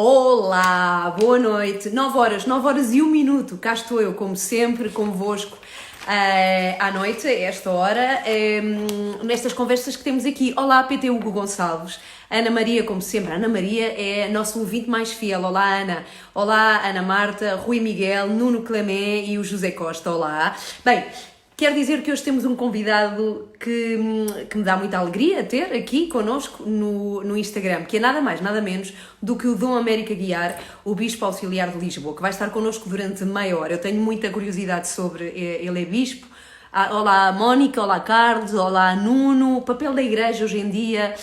Olá, boa noite, 9 horas e 1 minuto, cá estou eu, como sempre, convosco à noite, a esta hora, nestas conversas que temos aqui. Olá, PT Hugo Gonçalves, Ana Maria, como sempre, Ana Maria é a nossa ouvinte mais fiel. Olá, Ana. Olá, Ana Marta, Rui Miguel, Nuno Clemé e o José Costa. Olá. Bem, quero dizer que hoje temos um convidado que me dá muita alegria ter aqui connosco no Instagram, que é nada mais, nada menos do que o Dom Américo Aguiar, o Bispo Auxiliar de Lisboa, que vai estar connosco durante meia hora. Eu tenho muita curiosidade sobre ele é Bispo. Olá Mónica, olá Carlos, olá Nuno, o papel da Igreja hoje em dia,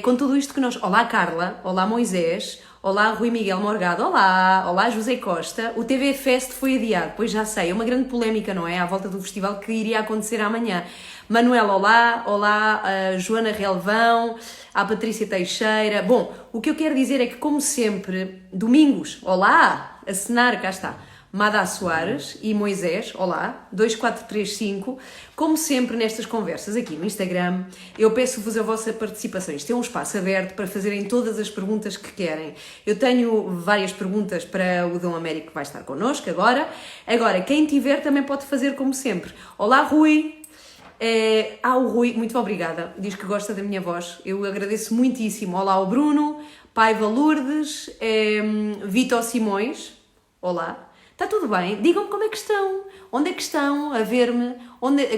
com tudo isto que nós... Olá Carla, olá Moisés... Olá, Rui Miguel Morgado. Olá José Costa. O TV Fest foi adiado, pois já sei, é uma grande polémica, não é? À volta do festival que iria acontecer amanhã. Manuela, olá, Joana Relvão, a Patrícia Teixeira. Bom, o que eu quero dizer é que, como sempre, domingos, olá, a cenar, cá está, Mada Soares e Moisés, olá, 2435, como sempre nestas conversas aqui no Instagram, eu peço-vos a vossa participação. Isto é um espaço aberto para fazerem todas as perguntas que querem. Eu tenho várias perguntas para o Dom Américo que vai estar connosco agora. Agora, quem tiver também pode fazer como sempre. Olá, Rui. O Rui, muito obrigada, diz que gosta da minha voz, eu agradeço muitíssimo. Olá, o Bruno, Paiva Lourdes, Vitor Simões, olá. Está tudo bem? Digam-me como é que estão. Onde é que estão a ver-me?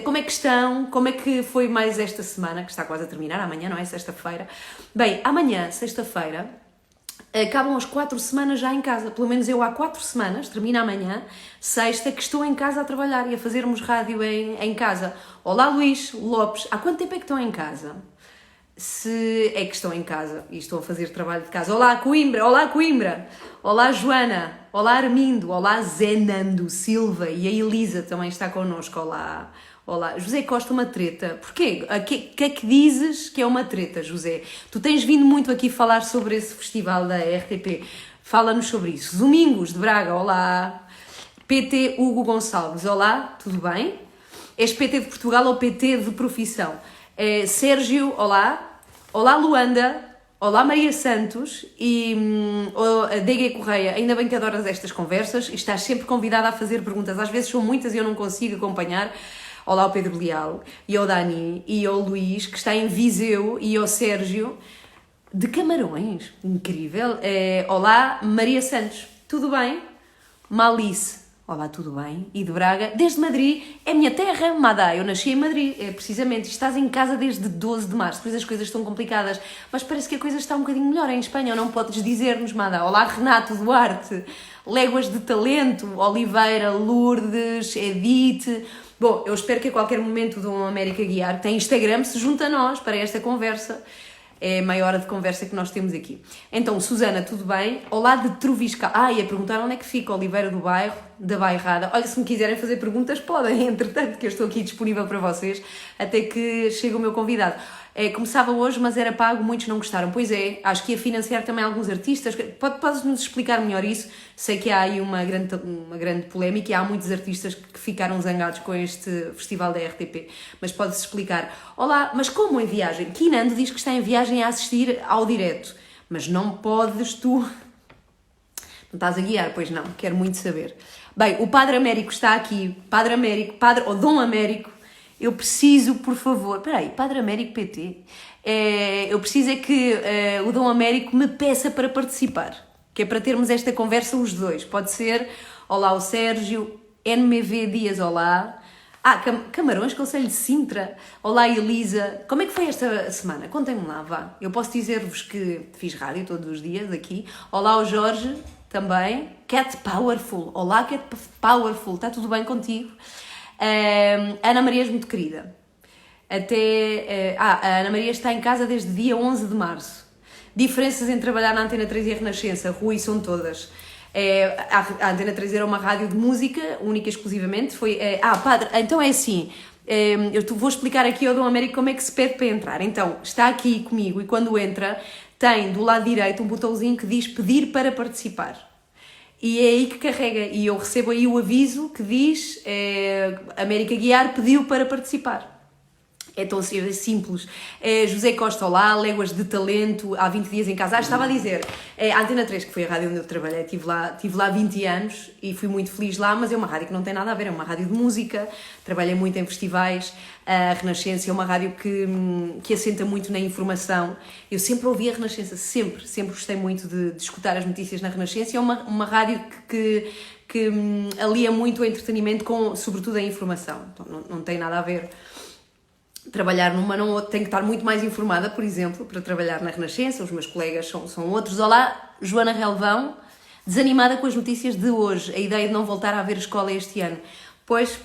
Como é que estão? Como é que foi mais esta semana, que está quase a terminar, amanhã, não é? Sexta-feira. Bem, amanhã, sexta-feira, acabam as 4 semanas já em casa. Pelo menos eu há 4 semanas, termina amanhã, sexta, que estou em casa a trabalhar e a fazermos rádio em casa. Olá Luís Lopes, há quanto tempo é que estão em casa? Se é que estão em casa e estão a fazer trabalho de casa. Olá Coimbra, olá Joana, olá Armindo, olá Zenando Silva e a Elisa também está connosco. Olá José Costa, uma treta. Porquê? O que é que dizes que é uma treta, José? Tu tens vindo muito aqui falar sobre esse festival da RTP, fala-nos sobre isso. Domingos de Braga, olá. PT Hugo Gonçalves, olá, tudo bem? És PT de Portugal ou PT de profissão? Sérgio, olá Luanda, olá Maria Santos e a DG Correia, ainda bem que adoras estas conversas e estás sempre convidada a fazer perguntas, às vezes são muitas e eu não consigo acompanhar. Olá ao Pedro Leal e ao Dani e ao Luís, que está em Viseu, e ao Sérgio de Camarões, incrível. Olá Maria Santos, tudo bem? Malice, olá, tudo bem? E de Braga, desde Madrid, é minha terra, Madá, eu nasci em Madrid, precisamente, estás em casa desde 12 de março, depois as coisas estão complicadas, mas parece que a coisa está um bocadinho melhor em Espanha, ou não podes dizer-nos, Madá? Olá, Renato Duarte, Léguas de Talento, Oliveira, Lourdes, Edith... Bom, eu espero que a qualquer momento o Dom Américo Aguiar, que tem Instagram, se junte a nós para esta conversa. É a meia hora de conversa que nós temos aqui. Então, Susana, tudo bem? Olá de Troviscal. Ia perguntar onde é que fica Oliveira do Bairro, da Bairrada. Olha, se me quiserem fazer perguntas, podem, entretanto, que eu estou aqui disponível para vocês, até que chegue o meu convidado. Começava hoje, mas era pago, muitos não gostaram. Pois é, acho que ia financiar também alguns artistas. Podes-nos explicar melhor isso? Sei que há aí uma grande polémica e há muitos artistas que ficaram zangados com este festival da RTP. Mas podes explicar. Olá, mas como em viagem? Kinando diz que está em viagem a assistir ao direto. Mas não podes tu... Não estás a guiar? Pois não, quero muito saber. Bem, o Padre Américo está aqui. Ou Dom Américo. Eu preciso, por favor... Espera aí, Padre Américo PT? Eu preciso é que o Dom Américo me peça para participar. Que é para termos esta conversa os dois. Pode ser? Olá, o Sérgio. NMV Dias, olá. Camarões, Conselho de Sintra. Olá, Elisa. Como é que foi esta semana? Contem-me lá, vá. Eu posso dizer-vos que fiz rádio todos os dias aqui. Olá, o Jorge, também. Cat Powerful. Olá, Cat Powerful. Está tudo bem contigo? Ana Maria és muito querida. A Ana Maria está em casa desde dia 11 de março. Diferenças em trabalhar na Antena 3 e a Renascença, Rui, são todas. A Antena 3 era uma rádio de música, única e exclusivamente. Padre, então é assim, eu vou explicar aqui ao Dom Américo como é que se pede para entrar. Então, está aqui comigo e quando entra, tem do lado direito um botãozinho que diz pedir para participar. E é aí que carrega, e eu recebo aí o aviso que diz Américo Aguiar pediu para participar. É tão simples. José Costa, olá, Léguas de Talento, há 20 dias em casa. Estava a dizer, a Antena 3, que foi a rádio onde eu trabalhei, estive lá 20 anos e fui muito feliz lá, mas é uma rádio que não tem nada a ver, é uma rádio de música, trabalhei muito em festivais, a Renascença é uma rádio que assenta muito na informação. Eu sempre ouvi a Renascença, sempre gostei muito de escutar as notícias na Renascença, é uma rádio que alia muito o entretenimento com, sobretudo, a informação, então não tem nada a ver. Trabalhar numa não tenho que estar muito mais informada, por exemplo, para trabalhar na Renascença, os meus colegas são outros. Olá, Joana Relvão, desanimada com as notícias de hoje, a ideia de não voltar a haver escola este ano. Pois,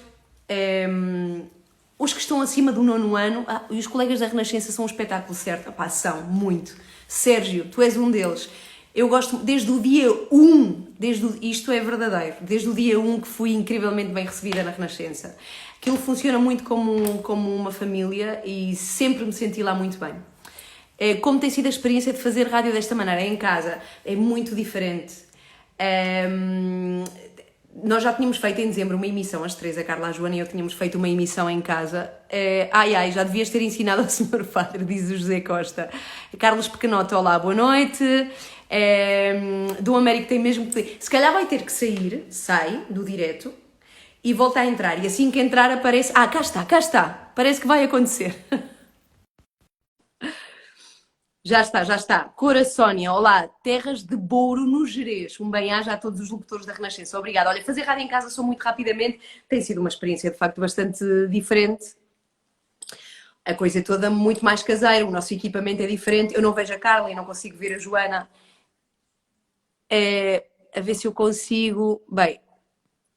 os que estão acima do 9º ano, e os colegas da Renascença são um espetáculo, certo? Epá, são, muito. Sérgio, tu és um deles. Eu gosto, desde o dia 1, isto é verdadeiro, desde o dia 1 que fui incrivelmente bem recebida na Renascença. Aquilo funciona muito como uma família e sempre me senti lá muito bem. Como tem sido a experiência de fazer rádio desta maneira, em casa? É muito diferente. Nós já tínhamos feito em dezembro uma emissão, as três, a Carla, a Joana e eu tínhamos feito uma emissão em casa. Já devias ter ensinado ao Sr. Padre, diz o José Costa. Carlos Pequenota, olá, boa noite. Do Américo tem mesmo que... Se calhar vai ter que sai do direto e volta a entrar. E assim que entrar aparece... cá está. Parece que vai acontecer. Já está. Cora Sónia, olá, Terras de Bouro no Gerês. Um bem-aja a todos os locutores da Renascença. Obrigada. Olha, fazer rádio em casa só muito rapidamente tem sido uma experiência, de facto, bastante diferente. A coisa é toda muito mais caseira, o nosso equipamento é diferente. Eu não vejo a Carla e não consigo ver a Joana. A ver se eu consigo... Bem,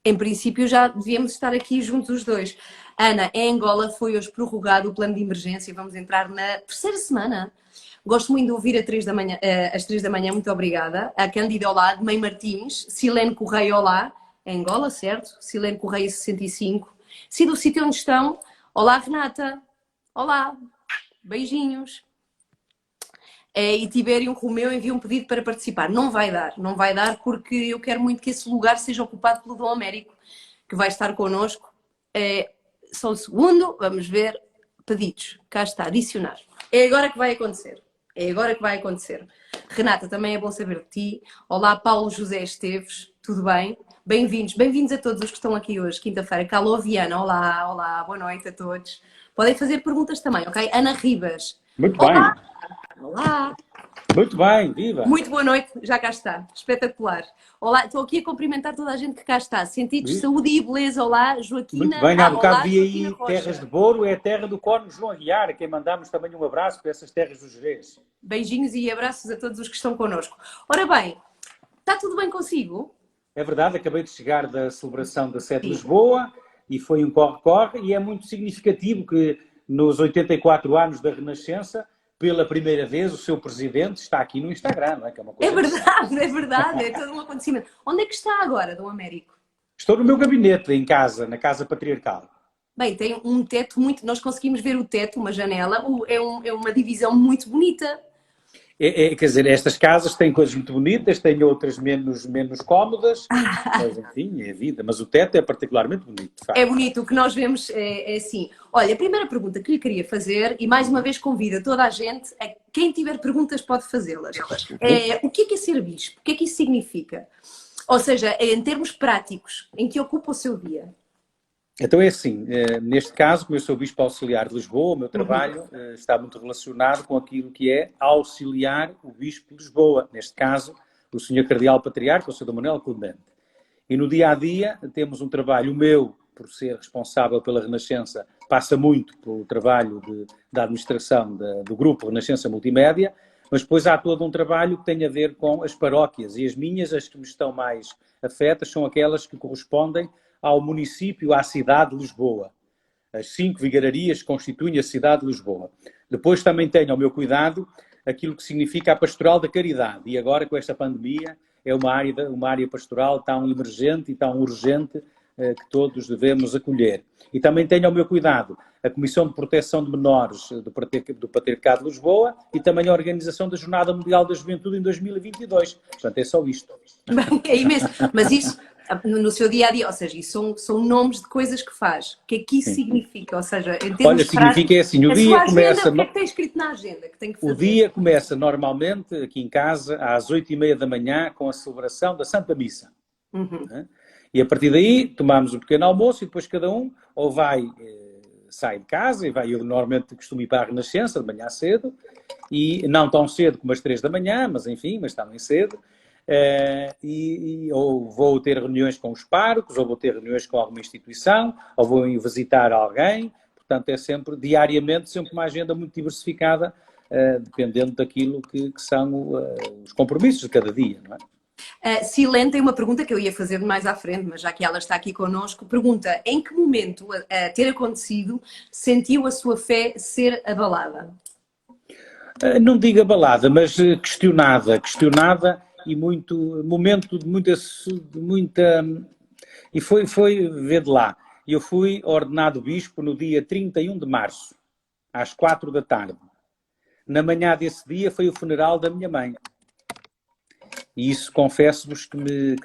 em princípio já devíamos estar aqui juntos os dois. Ana, em Angola foi hoje prorrogado o plano de emergência. Vamos entrar na 3ª semana. Gosto muito de ouvir às 3 da manhã, muito obrigada. A Cândida, olá, de Mãe Martins. Silene Correia, olá. Em Angola, certo? Silene Correia, 65. Se do sítio onde estão, olá, Renata. Olá. Beijinhos. E Tibério Romeu envia um pedido para participar. Não vai dar porque eu quero muito que esse lugar seja ocupado pelo Dom Américo, que vai estar connosco. Só um segundo, vamos ver. Pedidos. Cá está, adicionar. É agora que vai acontecer. Renata, também é bom saber de ti. Olá, Paulo José Esteves, tudo bem? Bem-vindos a todos os que estão aqui hoje, quinta-feira. Calô Viana, olá, boa noite a todos. Podem fazer perguntas também, ok? Ana Ribas. Muito olá. bem. Olá. Muito bem, viva. Muito boa noite, já cá está. Espetacular. Olá, estou aqui a cumprimentar toda a gente que cá está. Sentidos de saúde e beleza, olá, Joaquina. Muito bem, há bocado vi aí Joaquina Terras de Bouro, é a terra do Corno João Aguiar, a quem mandamos também um abraço para essas terras do Gerês. Beijinhos e abraços a todos os que estão connosco. Ora bem, está tudo bem consigo? É verdade, acabei de chegar da celebração da sede de Lisboa e foi um corre-corre e é muito significativo que nos 84 anos da Renascença, pela primeira vez, o seu presidente está aqui no Instagram, não é? Que é uma coisa é verdade, é todo um acontecimento. Onde é que está agora, Dom Américo? Estou no meu gabinete, em casa, na Casa Patriarcal. Bem, tem um teto muito... Nós conseguimos ver o teto, uma janela, é uma divisão muito bonita. Quer dizer, estas casas têm coisas muito bonitas, têm outras menos cómodas, mas enfim, é a vida. Mas o teto é particularmente bonito, de facto. É bonito, o que nós vemos é assim. Olha, a primeira pergunta que lhe queria fazer, e mais uma vez convido toda a gente, quem tiver perguntas pode fazê-las. O que é ser bispo? O que é que isso significa? Ou seja, em termos práticos, em que ocupa o seu dia? Então é assim, neste caso, como eu sou Bispo Auxiliar de Lisboa, o meu trabalho está muito relacionado com aquilo que é auxiliar o Bispo de Lisboa, neste caso, o Sr. Cardeal Patriarca, o Sr. Dom Manuel Clemente. E no dia-a-dia temos um trabalho meu, por ser responsável pela Renascença, passa muito pelo trabalho da administração do Grupo Renascença Multimédia, mas depois há todo um trabalho que tem a ver com as paróquias, e as minhas, as que me estão mais afetas, são aquelas que correspondem ao município, à cidade de Lisboa. As 5 vigararias constituem a cidade de Lisboa. Depois também tenho ao meu cuidado aquilo que significa a pastoral da caridade. E agora, com esta pandemia, é uma área pastoral tão emergente e tão urgente que todos devemos acolher. E também tenho ao meu cuidado a Comissão de Proteção de Menores do Patriarcado de Lisboa e também a organização da Jornada Mundial da Juventude em 2022. Portanto, é só isto. É imenso. Mas isso... no seu dia-a-dia, ou seja, isso são nomes de coisas que faz. O que é que isso Sim. significa? Ou seja, em termos Olha, de práticos, significa é assim, o a dia sua agenda, começa... o que é que tem escrito na agenda que tem que O fazer? dia começa normalmente, aqui em casa, às 8h30 da manhã, com a celebração da Santa Missa. Né? E a partir daí, tomamos um pequeno almoço e depois cada um ou sai de casa e vai, eu normalmente costumo ir para a Renascença de manhã cedo, e não tão cedo como às 3 da manhã, mas enfim, mas também cedo, ou vou ter reuniões com os párocos, ou vou ter reuniões com alguma instituição, ou vou visitar alguém, portanto é sempre, diariamente, sempre uma agenda muito diversificada, dependendo daquilo que são os compromissos de cada dia, não é? Silene tem uma pergunta que eu ia fazer mais à frente, mas já que ela está aqui connosco, pergunta: em que momento a ter acontecido sentiu a sua fé ser abalada? Não digo abalada, mas questionada e momento de muita... E foi ver de lá. Eu fui ordenado bispo no dia 31 de março, às 4 da tarde. Na manhã desse dia foi o funeral da minha mãe. E isso, confesso-vos, que me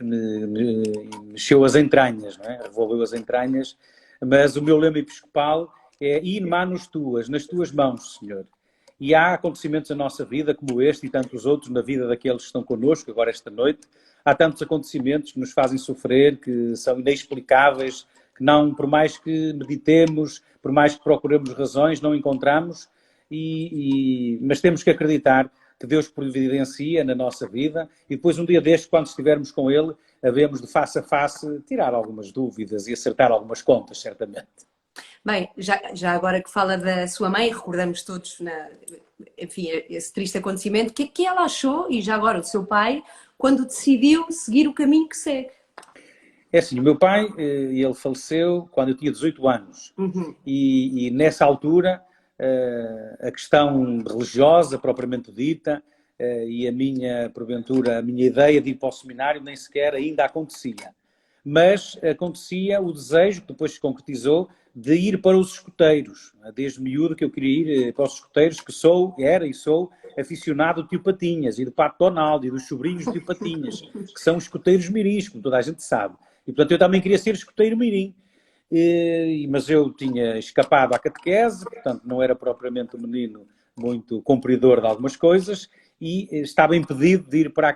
mexeu as entranhas, não é? Revolveu as entranhas, mas o meu lema episcopal é in manus tuas, nas tuas mãos, Senhor. E há acontecimentos na nossa vida, como este e tantos outros, na vida daqueles que estão connosco agora esta noite, há tantos acontecimentos que nos fazem sofrer, que são inexplicáveis, que não, por mais que meditemos, por mais que procuremos razões, não encontramos, mas temos que acreditar que Deus providencia na nossa vida e depois um dia deste, quando estivermos com Ele, havemos de face a face tirar algumas dúvidas e acertar algumas contas, certamente. Bem, já agora que fala da sua mãe, recordamos todos, enfim, esse triste acontecimento, o que é que ela achou, e já agora o seu pai, quando decidiu seguir o caminho que segue? É assim, o meu pai, ele faleceu quando eu tinha 18 anos. E nessa altura, a questão religiosa, propriamente dita, e porventura, a minha ideia de ir para o seminário nem sequer ainda acontecia. Mas acontecia o desejo, que depois se concretizou, de ir para os escoteiros. Desde miúdo que eu queria ir para os escoteiros, que era e sou aficionado do Tio Patinhas e do Pato Donaldo e dos sobrinhos do Tio Patinhas, que são escoteiros mirins, como toda a gente sabe. E, portanto, eu também queria ser escoteiro mirim. Mas eu tinha escapado à catequese, portanto, não era propriamente um menino muito cumpridor de algumas coisas, e estava impedido de ir para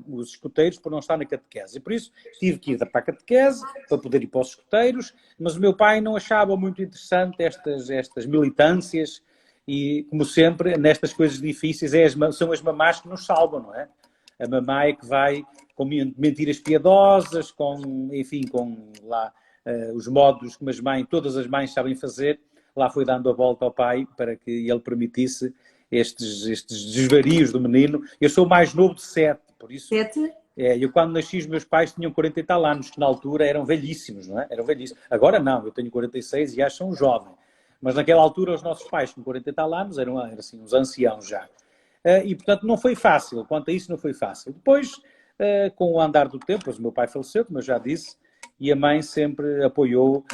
os escoteiros por não estar na catequese. E por isso tive que ir para a catequese para poder ir para os escoteiros, mas o meu pai não achava muito interessante estas militâncias e, como sempre, nestas coisas difíceis são as mamás que nos salvam, não é? A mamá é que vai com mentiras piedosas, enfim, com lá os modos que todas as mães sabem fazer, lá foi dando a volta ao pai para que ele permitisse estes desvarios do menino. Eu sou o mais novo de 7, por isso... 7? Eu quando nasci, os meus pais tinham 40 e tal anos, que na altura eram velhíssimos, não é? Eram velhíssimos. Agora não, eu tenho 46 e acho um jovem. Mas naquela altura, os nossos pais com 40 e tal anos eram assim, uns anciãos já. E, portanto, não foi fácil. Quanto a isso, não foi fácil. Depois, com o andar do tempo, pois o meu pai faleceu, como eu já disse, e a mãe sempre apoiou,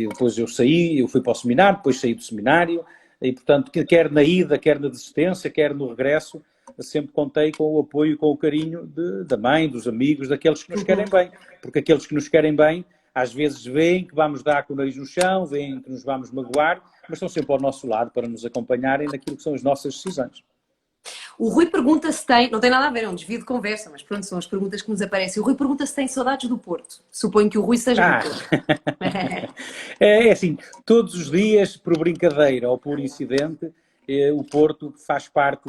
depois eu saí, eu fui para o seminário, depois saí do seminário, e, portanto, quer na ida, quer na desistência, quer no regresso, sempre contei com o apoio e com o carinho da mãe, dos amigos, daqueles que nos querem bem. Porque aqueles que nos querem bem, às vezes veem que vamos dar com o nariz no chão, veem que nos vamos magoar, mas estão sempre ao nosso lado para nos acompanharem naquilo que são as nossas decisões. O Rui pergunta se tem, não tem nada a ver, é um desvio de conversa, mas pronto, são as perguntas que nos aparecem. O Rui pergunta se tem saudades do Porto. Suponho que o Rui seja do Porto. É assim, todos os dias, por brincadeira ou por incidente, o Porto faz parte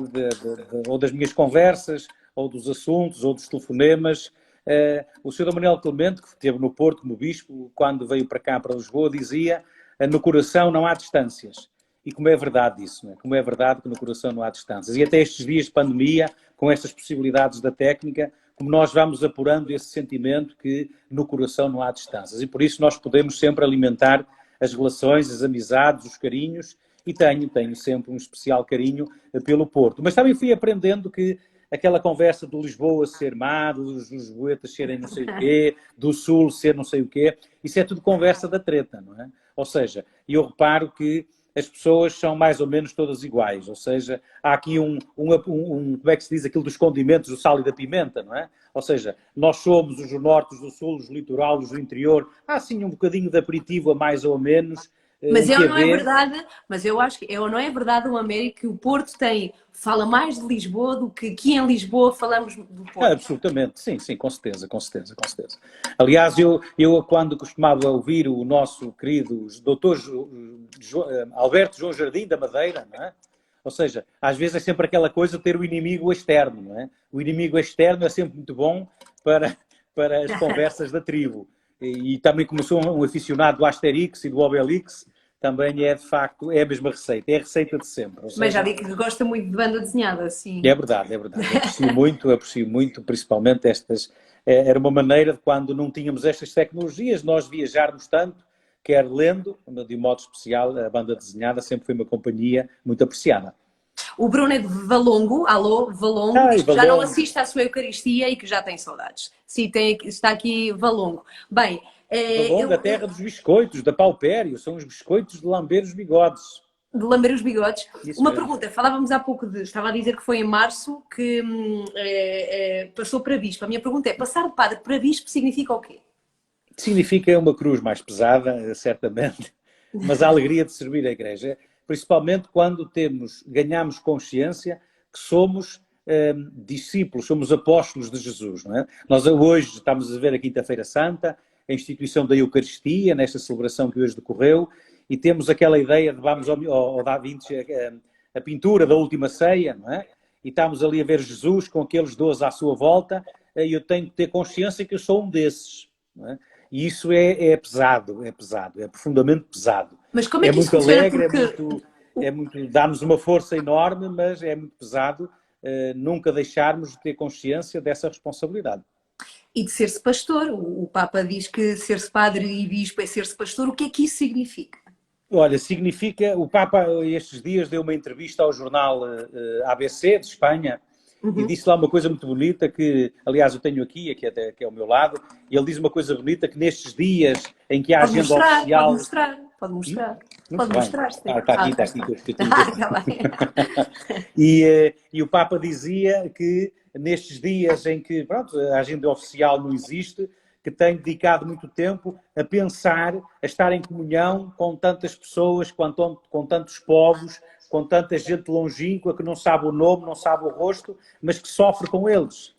ou das minhas conversas, ou dos assuntos, ou dos telefonemas. O Sr. Manuel Clemente, que esteve no Porto como bispo, quando veio para cá, para Lisboa, dizia: no coração não há distâncias. E como é verdade isso, não é? Como é verdade que no coração não há distâncias. E até estes dias de pandemia, com estas possibilidades da técnica, como nós vamos apurando esse sentimento que no coração não há distâncias. E por isso nós podemos sempre alimentar as relações, as amizades, os carinhos, e tenho sempre um especial carinho pelo Porto. Mas também fui aprendendo que aquela conversa de Lisboa ser má, dos lisboetas serem não sei o quê, do Sul ser não sei o quê, isso é tudo conversa da treta, não é? Ou seja, eu reparo que as pessoas são mais ou menos todas iguais, ou seja, há aqui como é que se diz aquilo dos condimentos, do sal e da pimenta, não é? Ou seja, nós somos os do norte, os do sul, os do litoral, os do interior, há sim um bocadinho de aperitivo a mais ou a menos, Mas o que não é haver. verdade, mas eu acho que não é verdade o Américo que o Porto fala mais de Lisboa do que aqui em Lisboa falamos do Porto. Absolutamente, sim, sim, com certeza, com certeza, com certeza. Aliás, eu quando costumava ouvir o nosso querido doutor Alberto João Jardim da Madeira, não é? Ou seja, às vezes é sempre aquela coisa de ter o inimigo externo, não é? O inimigo externo é sempre muito bom para as conversas da tribo. E também começou um aficionado do Asterix e do Obelix, também é de facto, é a mesma receita, é a receita de sempre. Ou seja, Mas já vi que gosta muito de banda desenhada, sim. é verdade, é verdade. Aprecio muito, principalmente estas. Era uma maneira de quando não tínhamos estas tecnologias, nós viajarmos tanto, quer lendo, de um modo especial, a banda desenhada sempre foi uma companhia muito apreciada. O Bruno é de Valongo, alô, Valongo, diz que já não assiste à sua Eucaristia e que já tem saudades. Sim, está aqui Valongo. Bem, Valongo, a terra dos biscoitos, da Paupério, são os biscoitos de lamber os bigodes. De lamber os bigodes. Isso uma mesmo. Pergunta, falávamos há pouco estava a dizer que foi em março que passou para bispo. A minha pergunta é, passar de padre para bispo significa o quê? Significa uma cruz mais pesada, certamente, mas a alegria de servir a Igreja. Principalmente quando ganhamos consciência que somos discípulos, somos apóstolos de Jesus. Não é? Nós hoje estamos a ver a Quinta-feira Santa, a instituição da Eucaristia, nesta celebração que hoje decorreu, e temos aquela ideia de vamos ao Da Vinci, a pintura da última ceia, não é? E estamos ali a ver Jesus com aqueles 12 à sua volta, e eu tenho que ter consciência que eu sou um desses. Não é? E isso é pesado, é profundamente pesado. Mas como é que muito isso funciona? alegre, Porque... dá-nos uma força enorme, mas é muito pesado nunca deixarmos de ter consciência dessa responsabilidade. E de ser-se pastor. O Papa diz que ser-se padre e bispo é ser-se pastor. O que é que isso significa? Olha, significa... O Papa estes dias deu uma entrevista ao jornal ABC de Espanha, e disse lá uma coisa muito bonita que, aliás, eu tenho aqui que é ao meu lado, e ele diz uma coisa bonita que nestes dias em que há agenda oficial... Pode mostrar. Está aqui. Tá bem. E o Papa dizia que nestes dias em que a agenda oficial não existe, que tem dedicado muito tempo a pensar, a estar em comunhão com tantas pessoas, com tantos povos, com tanta gente longínqua que não sabe o nome, não sabe o rosto, mas que sofre com eles.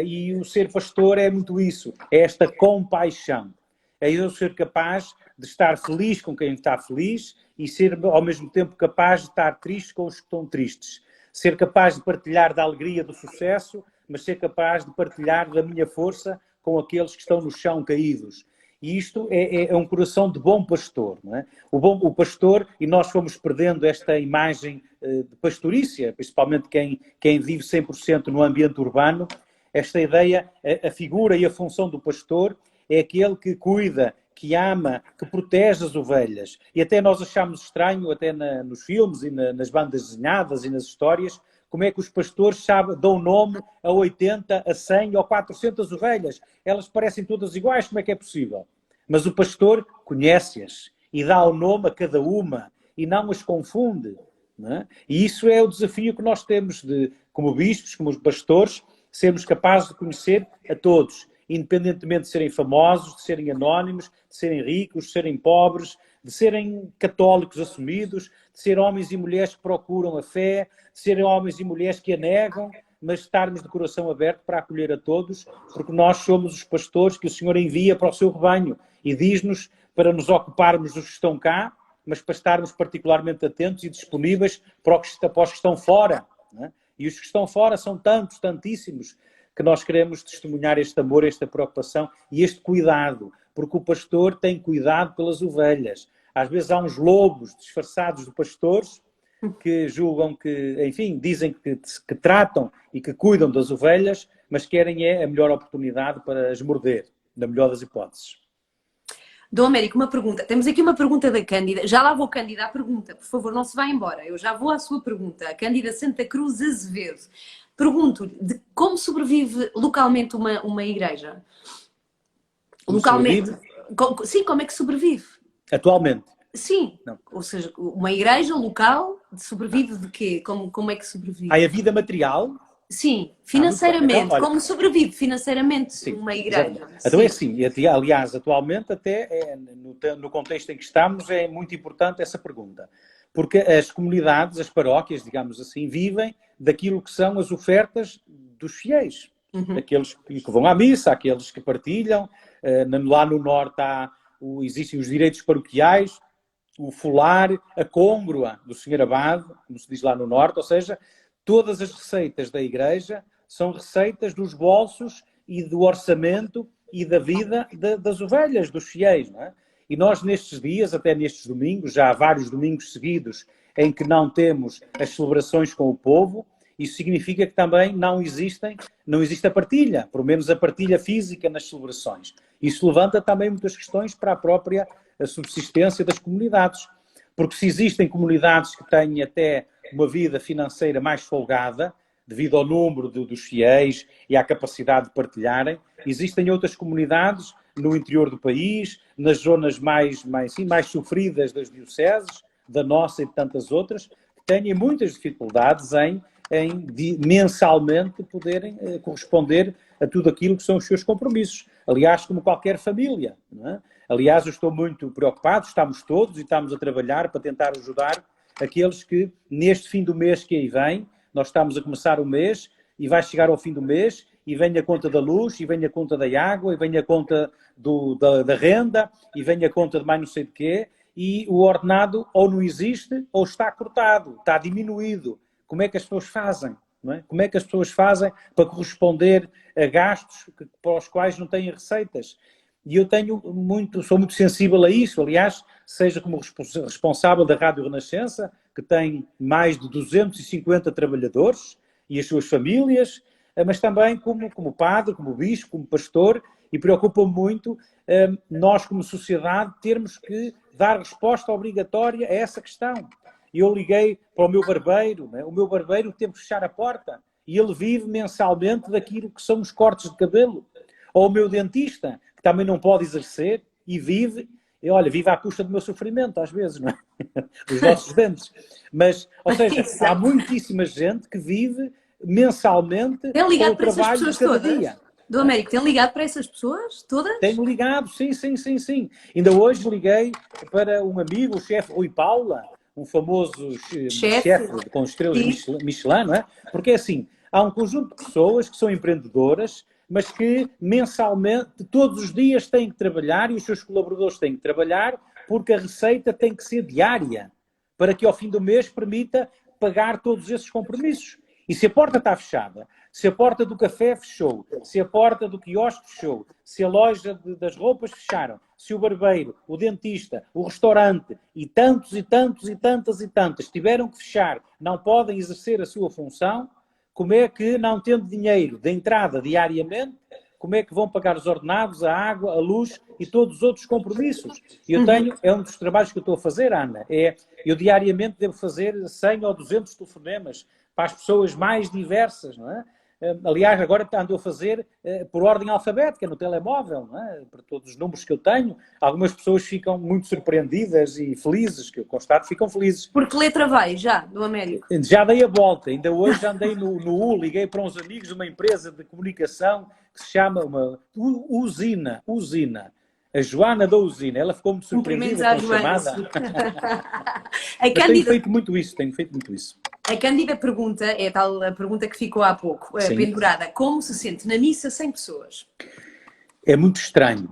E o ser pastor é muito isso, é esta compaixão. É eu ser capaz de estar feliz com quem está feliz e ser, ao mesmo tempo, capaz de estar triste com os que estão tristes. Ser capaz de partilhar da alegria do sucesso, mas ser capaz de partilhar da minha força com aqueles que estão no chão caídos. E isto é um coração de bom pastor. Não é? O pastor, e nós fomos perdendo esta imagem de pastorícia, principalmente quem vive 100% no ambiente urbano, esta ideia, a figura e a função do pastor é aquele que cuida, que ama, que protege as ovelhas. E até nós achamos estranho, até nos filmes e nas bandas desenhadas e nas histórias, como é que os pastores dão nome a 80, a 100 ou 400 ovelhas. Elas parecem todas iguais, como é que é possível? Mas o pastor conhece-as e dá o nome a cada uma e não as confunde. Não é? E isso é o desafio que nós temos, como bispos, como pastores, sermos capazes de conhecer a todos, independentemente de serem famosos, de serem anónimos, de serem ricos, de serem pobres, de serem católicos assumidos, de ser homens e mulheres que procuram a fé, de serem homens e mulheres que a negam, mas estarmos de coração aberto para acolher a todos, porque nós somos os pastores que o Senhor envia para o seu rebanho e diz-nos para nos ocuparmos dos que estão cá, mas para estarmos particularmente atentos e disponíveis para os que estão fora. Não é? E os que estão fora são tantos, tantíssimos, que nós queremos testemunhar este amor, esta preocupação e este cuidado, porque o pastor tem cuidado pelas ovelhas. Às vezes há uns lobos disfarçados de pastores que julgam que, enfim, dizem que tratam e que cuidam das ovelhas, mas querem a melhor oportunidade para as morder, na melhor das hipóteses. Dom Américo, uma pergunta. Temos aqui uma pergunta da Cândida. Já lá vou, Cândida, à pergunta. Por favor, não se vá embora. Eu já vou à sua pergunta. A Cândida Santa Cruz Azevedo. Pergunto-lhe de como sobrevive localmente uma igreja? Como localmente? sobrevive? Sim, como é que sobrevive? Atualmente. Sim, Não. ou seja, uma igreja local sobrevive de quê? Como é que sobrevive? Há a vida material. Sim, Muito bem. Então, financeiramente. olha, Como sobrevive financeiramente sim, uma exatamente. igreja? Então é Sim. assim, e aliás, atualmente até no contexto em que estamos é muito importante essa pergunta, porque as comunidades, as paróquias, digamos assim, vivem daquilo que são as ofertas dos fiéis, aqueles que vão à missa, aqueles que partilham, lá no norte existem os direitos paroquiais, o folar, a côngrua do Senhor Abade, como se diz lá no norte, ou seja, todas as receitas da Igreja são receitas dos bolsos e do orçamento e da vida das ovelhas, dos fiéis, não é? E nós nestes dias, até nestes domingos, já há vários domingos seguidos em que não temos as celebrações com o povo, isso significa que também não existe a partilha, pelo menos a partilha física nas celebrações. Isso levanta também muitas questões para a própria subsistência das comunidades. Porque se existem comunidades que têm até uma vida financeira mais folgada, devido ao número dos fiéis e à capacidade de partilharem, existem outras comunidades no interior do país, nas zonas mais sofridas das dioceses, da nossa e de tantas outras, que têm muitas dificuldades em mensalmente poderem corresponder a tudo aquilo que são os seus compromissos. Aliás, como qualquer família, não é? Aliás, eu estou muito preocupado, estamos todos e estamos a trabalhar para tentar ajudar aqueles que, neste fim do mês que aí vem, nós estamos a começar o mês e vai chegar ao fim do mês e vem a conta da luz, e vem a conta da água, e vem a conta da renda, e vem a conta de mais não sei de quê, e o ordenado ou não existe ou está cortado, está diminuído. Como é que as pessoas fazem? Não é? Como é que as pessoas fazem para corresponder a gastos para os quais não têm receitas? E eu sou muito sensível a isso, aliás, seja como responsável da Rádio Renascença, que tem mais de 250 trabalhadores e as suas famílias, mas também como padre, como bispo, como pastor, e preocupa-me muito nós, como sociedade, termos que dar resposta obrigatória a essa questão. E eu liguei para o meu barbeiro, né? O meu barbeiro teve que fechar a porta, e ele vive mensalmente daquilo que são os cortes de cabelo. Ou o meu dentista, que também não pode exercer, e vive à custa do meu sofrimento, às vezes, não é? Dos nossos dentes. Mas, ou seja, há muitíssima gente que vive mensalmente Tem ligado com o para essas trabalho pessoas de cada todas? dia. Do Américo, tem ligado para essas pessoas todas? Tenho ligado, sim. Ainda hoje liguei para um amigo, o chefe Rui Paula, um famoso Chefe? chefe com estrelas Sim. Michelin, não é? Porque é assim, há um conjunto de pessoas que são empreendedoras, mas que mensalmente, todos os dias têm que trabalhar e os seus colaboradores têm que trabalhar porque a receita tem que ser diária, para que ao fim do mês permita pagar todos esses compromissos. E se a porta está fechada, se a porta do café fechou, se a porta do quiosque fechou, se a loja das roupas fecharam, se o barbeiro, o dentista, o restaurante e tantos e tantos e tantas e tantas tiveram que fechar, não podem exercer a sua função, como é que, não tendo dinheiro de entrada diariamente, como é que vão pagar os ordenados, a água, a luz e todos os outros compromissos? É um dos trabalhos que eu estou a fazer, Ana, eu diariamente devo fazer 100 ou 200 telefonemas para as pessoas mais diversas, não é? Aliás, agora ando a fazer por ordem alfabética no telemóvel, não é? Para todos os números que eu tenho. Algumas pessoas ficam muito surpreendidas e felizes, que eu constato, ficam felizes. Porque letra vai, já, do Américo? Já dei a volta, ainda hoje andei no U, liguei para uns amigos de uma empresa de comunicação que se chama Usina. A Joana da Usina, ela ficou muito surpreendida com a chamada. Mas tenho feito muito isso. A Cândida pergunta, é a pergunta que ficou há pouco, pendurada. Como se sente na missa 100 pessoas? É muito estranho.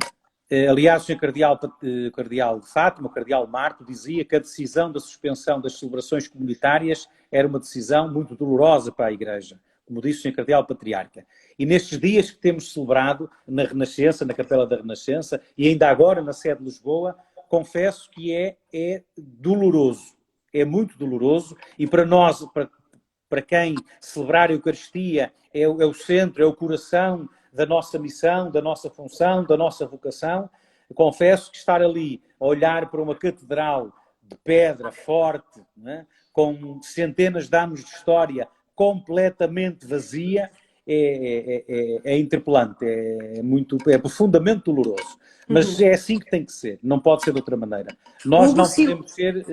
Aliás, o Sr. Cardeal de Fátima, o Cardeal Marto, dizia que a decisão da suspensão das celebrações comunitárias era uma decisão muito dolorosa para a Igreja, como disse o Sr. Cardeal Patriarca. E nestes dias que temos celebrado na Renascença, na Capela da Renascença, e ainda agora na sede de Lisboa, confesso que é doloroso. É muito doloroso, e para nós, para quem celebrar a Eucaristia é o centro, é o coração da nossa missão, da nossa função, da nossa vocação, confesso que estar ali a olhar para uma catedral de pedra forte, né, com centenas de anos de história completamente vazia, é interpelante, é profundamente doloroso. Mas é assim que tem que ser, não pode ser de outra maneira. Nós não podemos ser,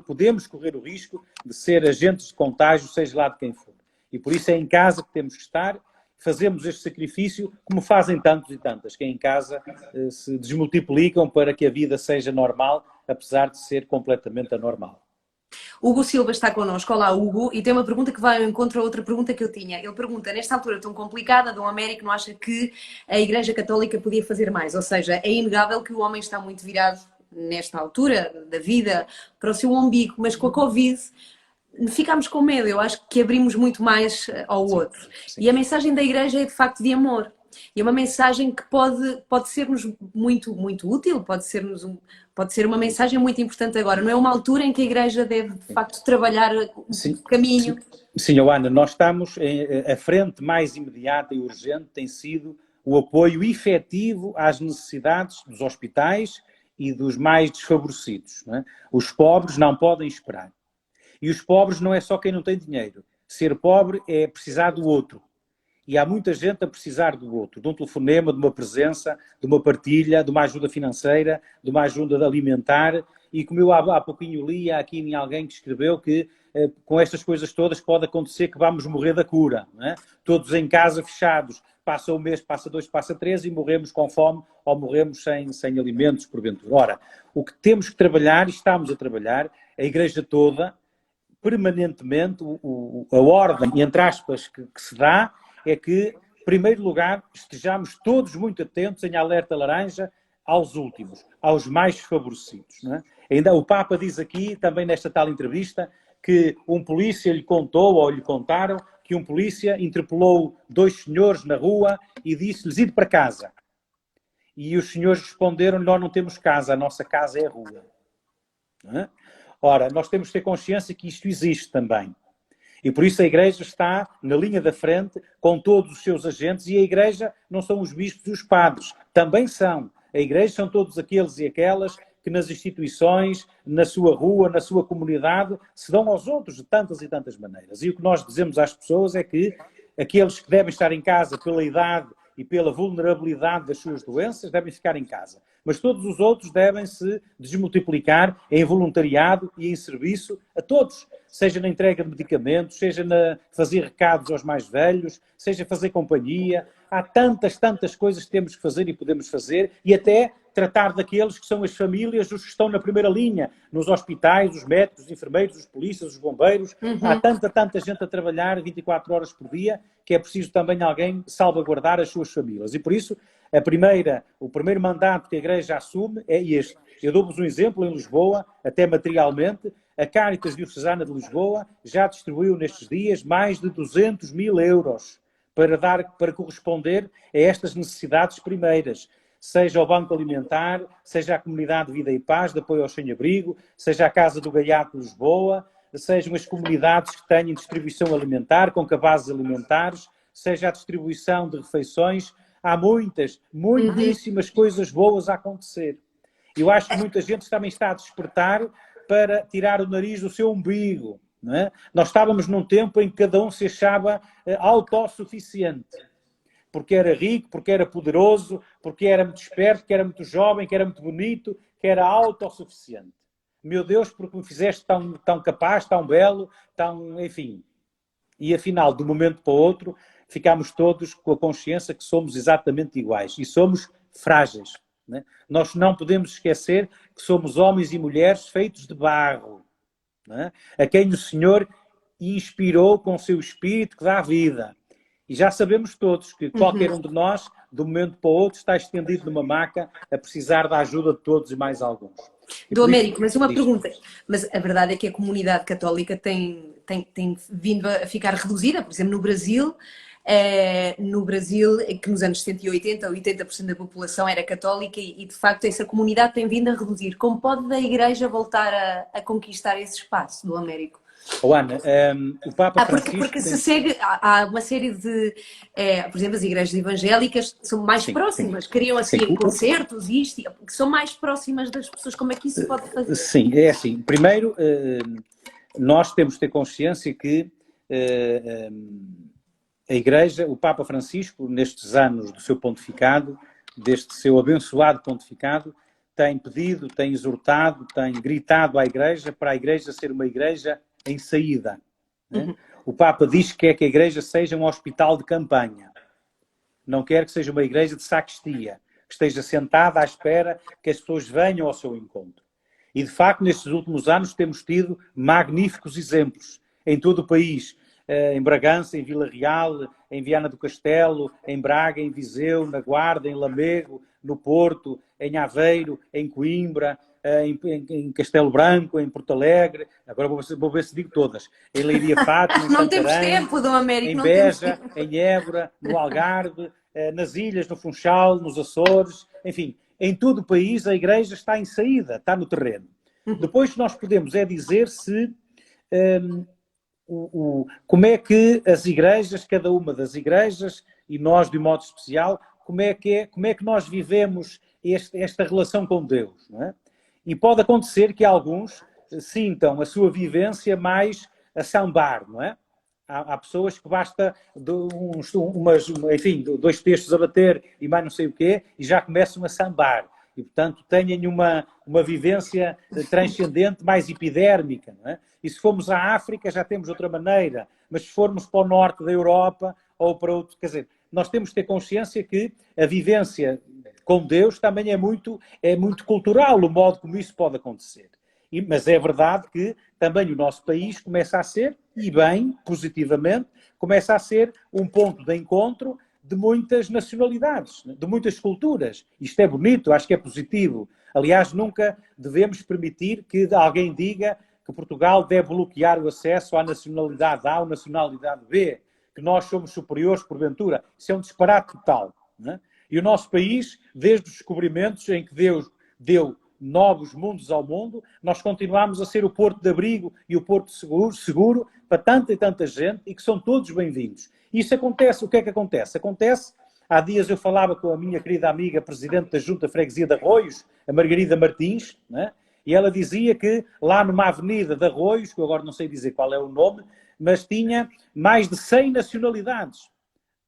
podemos correr o risco de ser agentes de contágio, seja lá de quem for. E por isso é em casa que temos que estar, fazemos este sacrifício, como fazem tantos e tantas, que em casa se desmultiplicam para que a vida seja normal, apesar de ser completamente anormal. Hugo Silva está connosco. Olá, Hugo, e tem uma pergunta que vai ao encontro a outra pergunta que eu tinha. Ele pergunta, nesta altura tão complicada, Dom Américo não acha que a Igreja Católica podia fazer mais? Ou seja, é inegável que o homem está muito virado, nesta altura da vida, para o seu umbigo, mas com a Covid ficámos com medo. Eu acho que abrimos muito mais ao outro. Sim. E a mensagem da Igreja é de facto de amor. E é uma mensagem que pode ser-nos muito, muito útil, pode ser uma mensagem muito importante agora. Não é uma altura em que a Igreja deve, de facto, trabalhar o caminho. Sim, Joana, nós estamos, a frente mais imediata e urgente tem sido o apoio efetivo às necessidades dos hospitais e dos mais desfavorecidos. Não é? Os pobres não podem esperar. E os pobres não é só quem não tem dinheiro. Ser pobre é precisar do outro. E há muita gente a precisar do outro, de um telefonema, de uma presença, de uma partilha, de uma ajuda financeira, de uma ajuda alimentar. E como eu há pouquinho li aqui em alguém que escreveu que com estas coisas todas pode acontecer que vamos morrer da cura. Não é? Todos em casa fechados, passa um mês, passa dois, passa três e morremos com fome ou morremos sem alimentos porventura. Ora, o que temos que trabalhar, e estamos a trabalhar, a Igreja toda, permanentemente, a ordem, entre aspas, que se dá, é que, em primeiro lugar, estejamos todos muito atentos, em alerta laranja, aos últimos, aos mais desfavorecidos. Não é? Ainda o Papa diz aqui, também nesta tal entrevista, que um polícia lhe contou, ou lhe contaram, que um polícia interpelou dois senhores na rua e disse-lhes ir para casa. E os senhores responderam, nós não temos casa, a nossa casa é a rua. Não é? Ora, nós temos que ter consciência que isto existe também. E por isso a Igreja está na linha da frente com todos os seus agentes, e a Igreja não são os bispos e os padres, também são. A Igreja são todos aqueles e aquelas que nas instituições, na sua rua, na sua comunidade, se dão aos outros de tantas e tantas maneiras. E o que nós dizemos às pessoas é que aqueles que devem estar em casa pela idade e pela vulnerabilidade das suas doenças devem ficar em casa. Mas todos os outros devem se desmultiplicar em voluntariado e em serviço a todos. Seja na entrega de medicamentos, seja na fazer recados aos mais velhos, seja fazer companhia. Há tantas coisas que temos que fazer e podemos fazer, e até tratar daqueles que são as famílias, os que estão na primeira linha, nos hospitais, os médicos, os enfermeiros, os polícias, os bombeiros. Há tanta gente a trabalhar 24 horas por dia, que é preciso também alguém salvaguardar as suas famílias. E por isso, o primeiro mandato que a Igreja assume é este. Eu dou-vos um exemplo em Lisboa, até materialmente. A Cáritas Diocesana de Lisboa já distribuiu nestes dias mais de 200 mil euros para corresponder a estas necessidades primeiras. Seja ao Banco Alimentar, seja à Comunidade de Vida e Paz, de apoio ao sem-abrigo, seja à Casa do Gaiato de Lisboa, sejam as comunidades que tenham distribuição alimentar, com cabazes alimentares, seja a distribuição de refeições. Há muitíssimas coisas boas a acontecer. Eu acho que muita gente também está a despertar para tirar o nariz do seu umbigo. Não é? Nós estávamos num tempo em que cada um se achava autossuficiente. Porque era rico, porque era poderoso, porque era muito esperto, que era muito jovem, que era muito bonito, que era autossuficiente. Meu Deus, porque me fizeste tão capaz, tão belo, enfim. E afinal, de um momento para o outro, ficámos todos com a consciência que somos exatamente iguais. E somos frágeis. Né? Nós não podemos esquecer que somos homens e mulheres feitos de barro, né? A quem o Senhor inspirou com o seu Espírito que dá vida. E já sabemos todos que qualquer um de nós, de um momento para o outro, está estendido numa maca a precisar da ajuda de todos e mais alguns. Do Américo, mas uma pergunta. Mas a verdade é que a comunidade católica tem vindo a ficar reduzida. Por exemplo, no Brasil, que nos anos 70 e 80, 80% da população era católica e, de facto, essa comunidade tem vindo a reduzir. Como pode a Igreja voltar a conquistar esse espaço do Américo? Oh, Ana, o Papa Francisco... Porque se segue, há uma série de... por exemplo, as igrejas evangélicas são mais próximas, criam assim concertos e isto, que são mais próximas das pessoas. Como é que isso se pode fazer? Sim, é assim. Primeiro, nós temos de ter consciência que A Igreja, o Papa Francisco, nestes anos do seu pontificado, deste seu abençoado pontificado, tem pedido, tem exortado, tem gritado à Igreja para a Igreja ser uma Igreja em saída. Né? O Papa diz que quer que a Igreja seja um hospital de campanha. Não quer que seja uma Igreja de sacristia, que esteja sentada à espera que as pessoas venham ao seu encontro. E, de facto, nestes últimos anos temos tido magníficos exemplos em todo o país. Em Bragança, em Vila Real, em Viana do Castelo, em Braga, em Viseu, na Guarda, em Lamego, no Porto, em Aveiro, em Coimbra, em Castelo Branco, em Porto Alegre, agora vou ver se digo todas, em Leiria Fátima, em Não temos Santarém, tempo, Dom Américo, em não temos Beja, tempo. em Évora, no Algarve, nas ilhas, no Funchal, nos Açores, enfim, em todo o país a Igreja está em saída, está no terreno. Depois nós podemos dizer se como é que as igrejas, cada uma das igrejas, e nós de um modo especial, como é que nós vivemos esta relação com Deus, não é? E pode acontecer que alguns sintam a sua vivência mais a sambar, não é? Há pessoas que basta dois textos a bater e mais não sei o quê, e já começam a sambar. E, portanto, tenham uma vivência transcendente, mais epidérmica. Não é? E se formos à África, já temos outra maneira. Mas se formos para o norte da Europa ou para outro... Quer dizer, nós temos que ter consciência que a vivência com Deus também é muito cultural, o modo como isso pode acontecer. Mas é verdade que também o nosso país começa a ser, e bem, positivamente, começa a ser um ponto de encontro de muitas nacionalidades, de muitas culturas. Isto é bonito, acho que é positivo. Aliás, nunca devemos permitir que alguém diga que Portugal deve bloquear o acesso à nacionalidade A ou nacionalidade B, que nós somos superiores porventura. Isso é um disparate total. Não é? E o nosso país, desde os descobrimentos em que Deus deu novos mundos ao mundo, nós continuamos a ser o porto de abrigo e o porto seguro para tanta e tanta gente e que são todos bem-vindos. Isso acontece. O que é que acontece? Acontece, há dias eu falava com a minha querida amiga, presidente da Junta de Freguesia de Arroios, a Margarida Martins, né? E ela dizia que lá numa avenida de Arroios, que eu agora não sei dizer qual é o nome, mas tinha mais de 100 nacionalidades.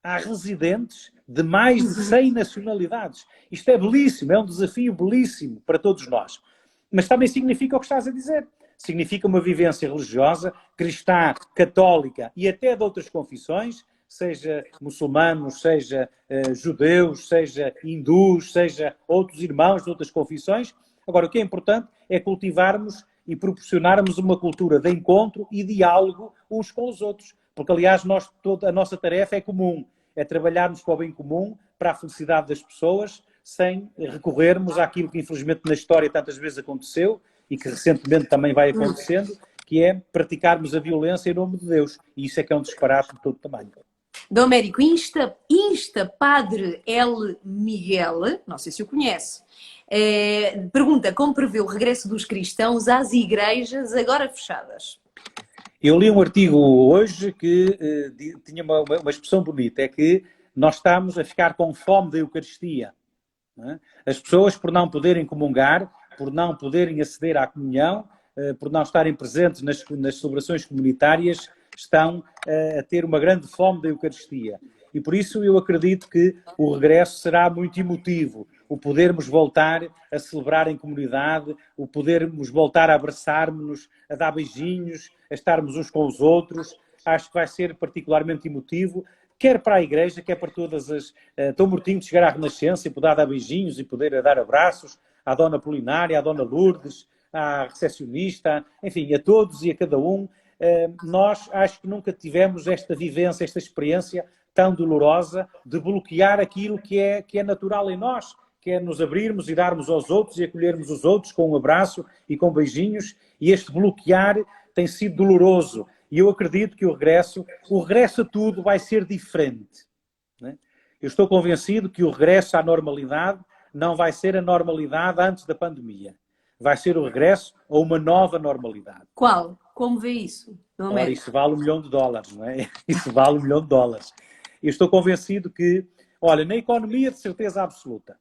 Há residentes de mais de 100 nacionalidades. Isto é belíssimo, é um desafio belíssimo para todos nós. Mas também significa o que estás a dizer. Significa uma vivência religiosa, cristã, católica e até de outras confissões, seja muçulmanos, seja judeus, seja hindus, seja outros irmãos de outras confissões. Agora, o que é importante é cultivarmos e proporcionarmos uma cultura de encontro e diálogo uns com os outros. Porque, aliás, a nossa tarefa é comum, é trabalharmos para o bem comum, para a felicidade das pessoas, sem recorrermos àquilo que, infelizmente, na história tantas vezes aconteceu e que recentemente também vai acontecendo, que é praticarmos a violência em nome de Deus. E isso é que é um disparate de todo tamanho. Dom Américo, Padre L. Miguel, não sei se o conhece, pergunta como prevê o regresso dos cristãos às igrejas agora fechadas. Eu li um artigo hoje que tinha uma expressão bonita, é que nós estamos a ficar com fome da Eucaristia. Não é? As pessoas, por não poderem comungar, por não poderem aceder à comunhão, por não estarem presentes nas celebrações comunitárias, estão a ter uma grande fome da Eucaristia. E por isso eu acredito que o regresso será muito emotivo. O podermos voltar a celebrar em comunidade, o podermos voltar a abraçarmos-nos, a dar beijinhos, a estarmos uns com os outros, acho que vai ser particularmente emotivo, quer para a Igreja, quer para todas as... Estou mortinho de chegar à Renascença e poder dar beijinhos e poder dar abraços à Dona Polinária, à Dona Lourdes, à recepcionista, enfim, a todos e a cada um. Nós acho que nunca tivemos esta vivência, esta experiência tão dolorosa de bloquear aquilo que é natural em nós, que é nos abrirmos e darmos aos outros e acolhermos os outros com um abraço e com beijinhos, e este bloquear tem sido doloroso. E eu acredito que o regresso a tudo vai ser diferente. Né? Eu estou convencido que o regresso à normalidade não vai ser a normalidade antes da pandemia. Vai ser o regresso a uma nova normalidade. Qual? Como vê isso? Ora, isso vale $1 milhão, não é? Isso vale $1 milhão. Eu estou convencido que, olha, na economia de certeza absoluta,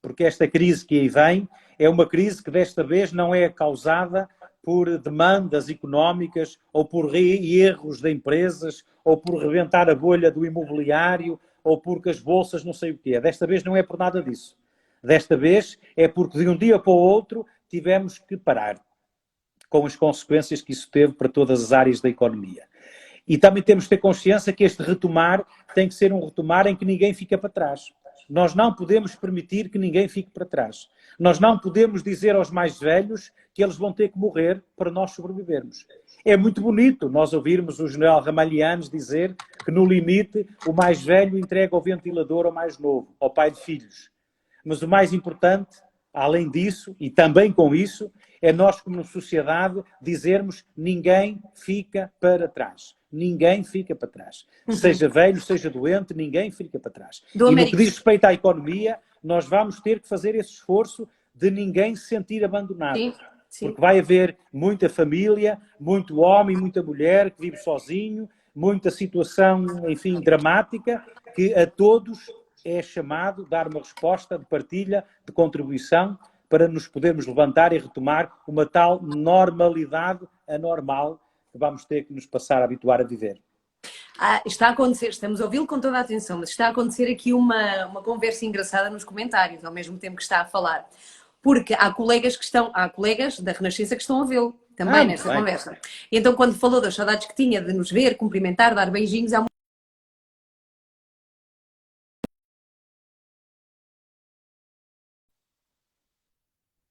porque esta crise que aí vem é uma crise que desta vez não é causada por demandas económicas ou por erros de empresas ou por rebentar a bolha do imobiliário ou porque as bolsas não sei o quê. Desta vez não é por nada disso. Desta vez é porque de um dia para o outro tivemos que parar, com as consequências que isso teve para todas as áreas da economia. E também temos que ter consciência que este retomar tem que ser um retomar em que ninguém fica para trás. Nós não podemos permitir que ninguém fique para trás. Nós não podemos dizer aos mais velhos que eles vão ter que morrer para nós sobrevivermos. É muito bonito nós ouvirmos o general Ramalhianes dizer que, no limite, o mais velho entrega o ventilador ao mais novo, ao pai de filhos. Mas o mais importante, além disso, e também com isso, é nós, como sociedade, dizermos ninguém fica para trás. Ninguém fica para trás. Seja velho, seja doente, ninguém fica para trás. E no que diz respeito à economia, nós vamos ter que fazer esse esforço de ninguém se sentir abandonado. Sim, sim. Porque vai haver muita família, muito homem, muita mulher que vive sozinho, muita situação, enfim, dramática, que a todos é chamado a dar uma resposta de partilha, de contribuição, para nos podermos levantar e retomar uma tal normalidade anormal que vamos ter que nos passar a habituar a viver. Está a acontecer, estamos a ouvi-lo com toda a atenção, mas está a acontecer aqui uma conversa engraçada nos comentários, ao mesmo tempo que está a falar. Porque há colegas da Renascença que estão a vê-lo também nesta conversa. E então, quando falou das saudades que tinha de nos ver, cumprimentar, dar beijinhos, há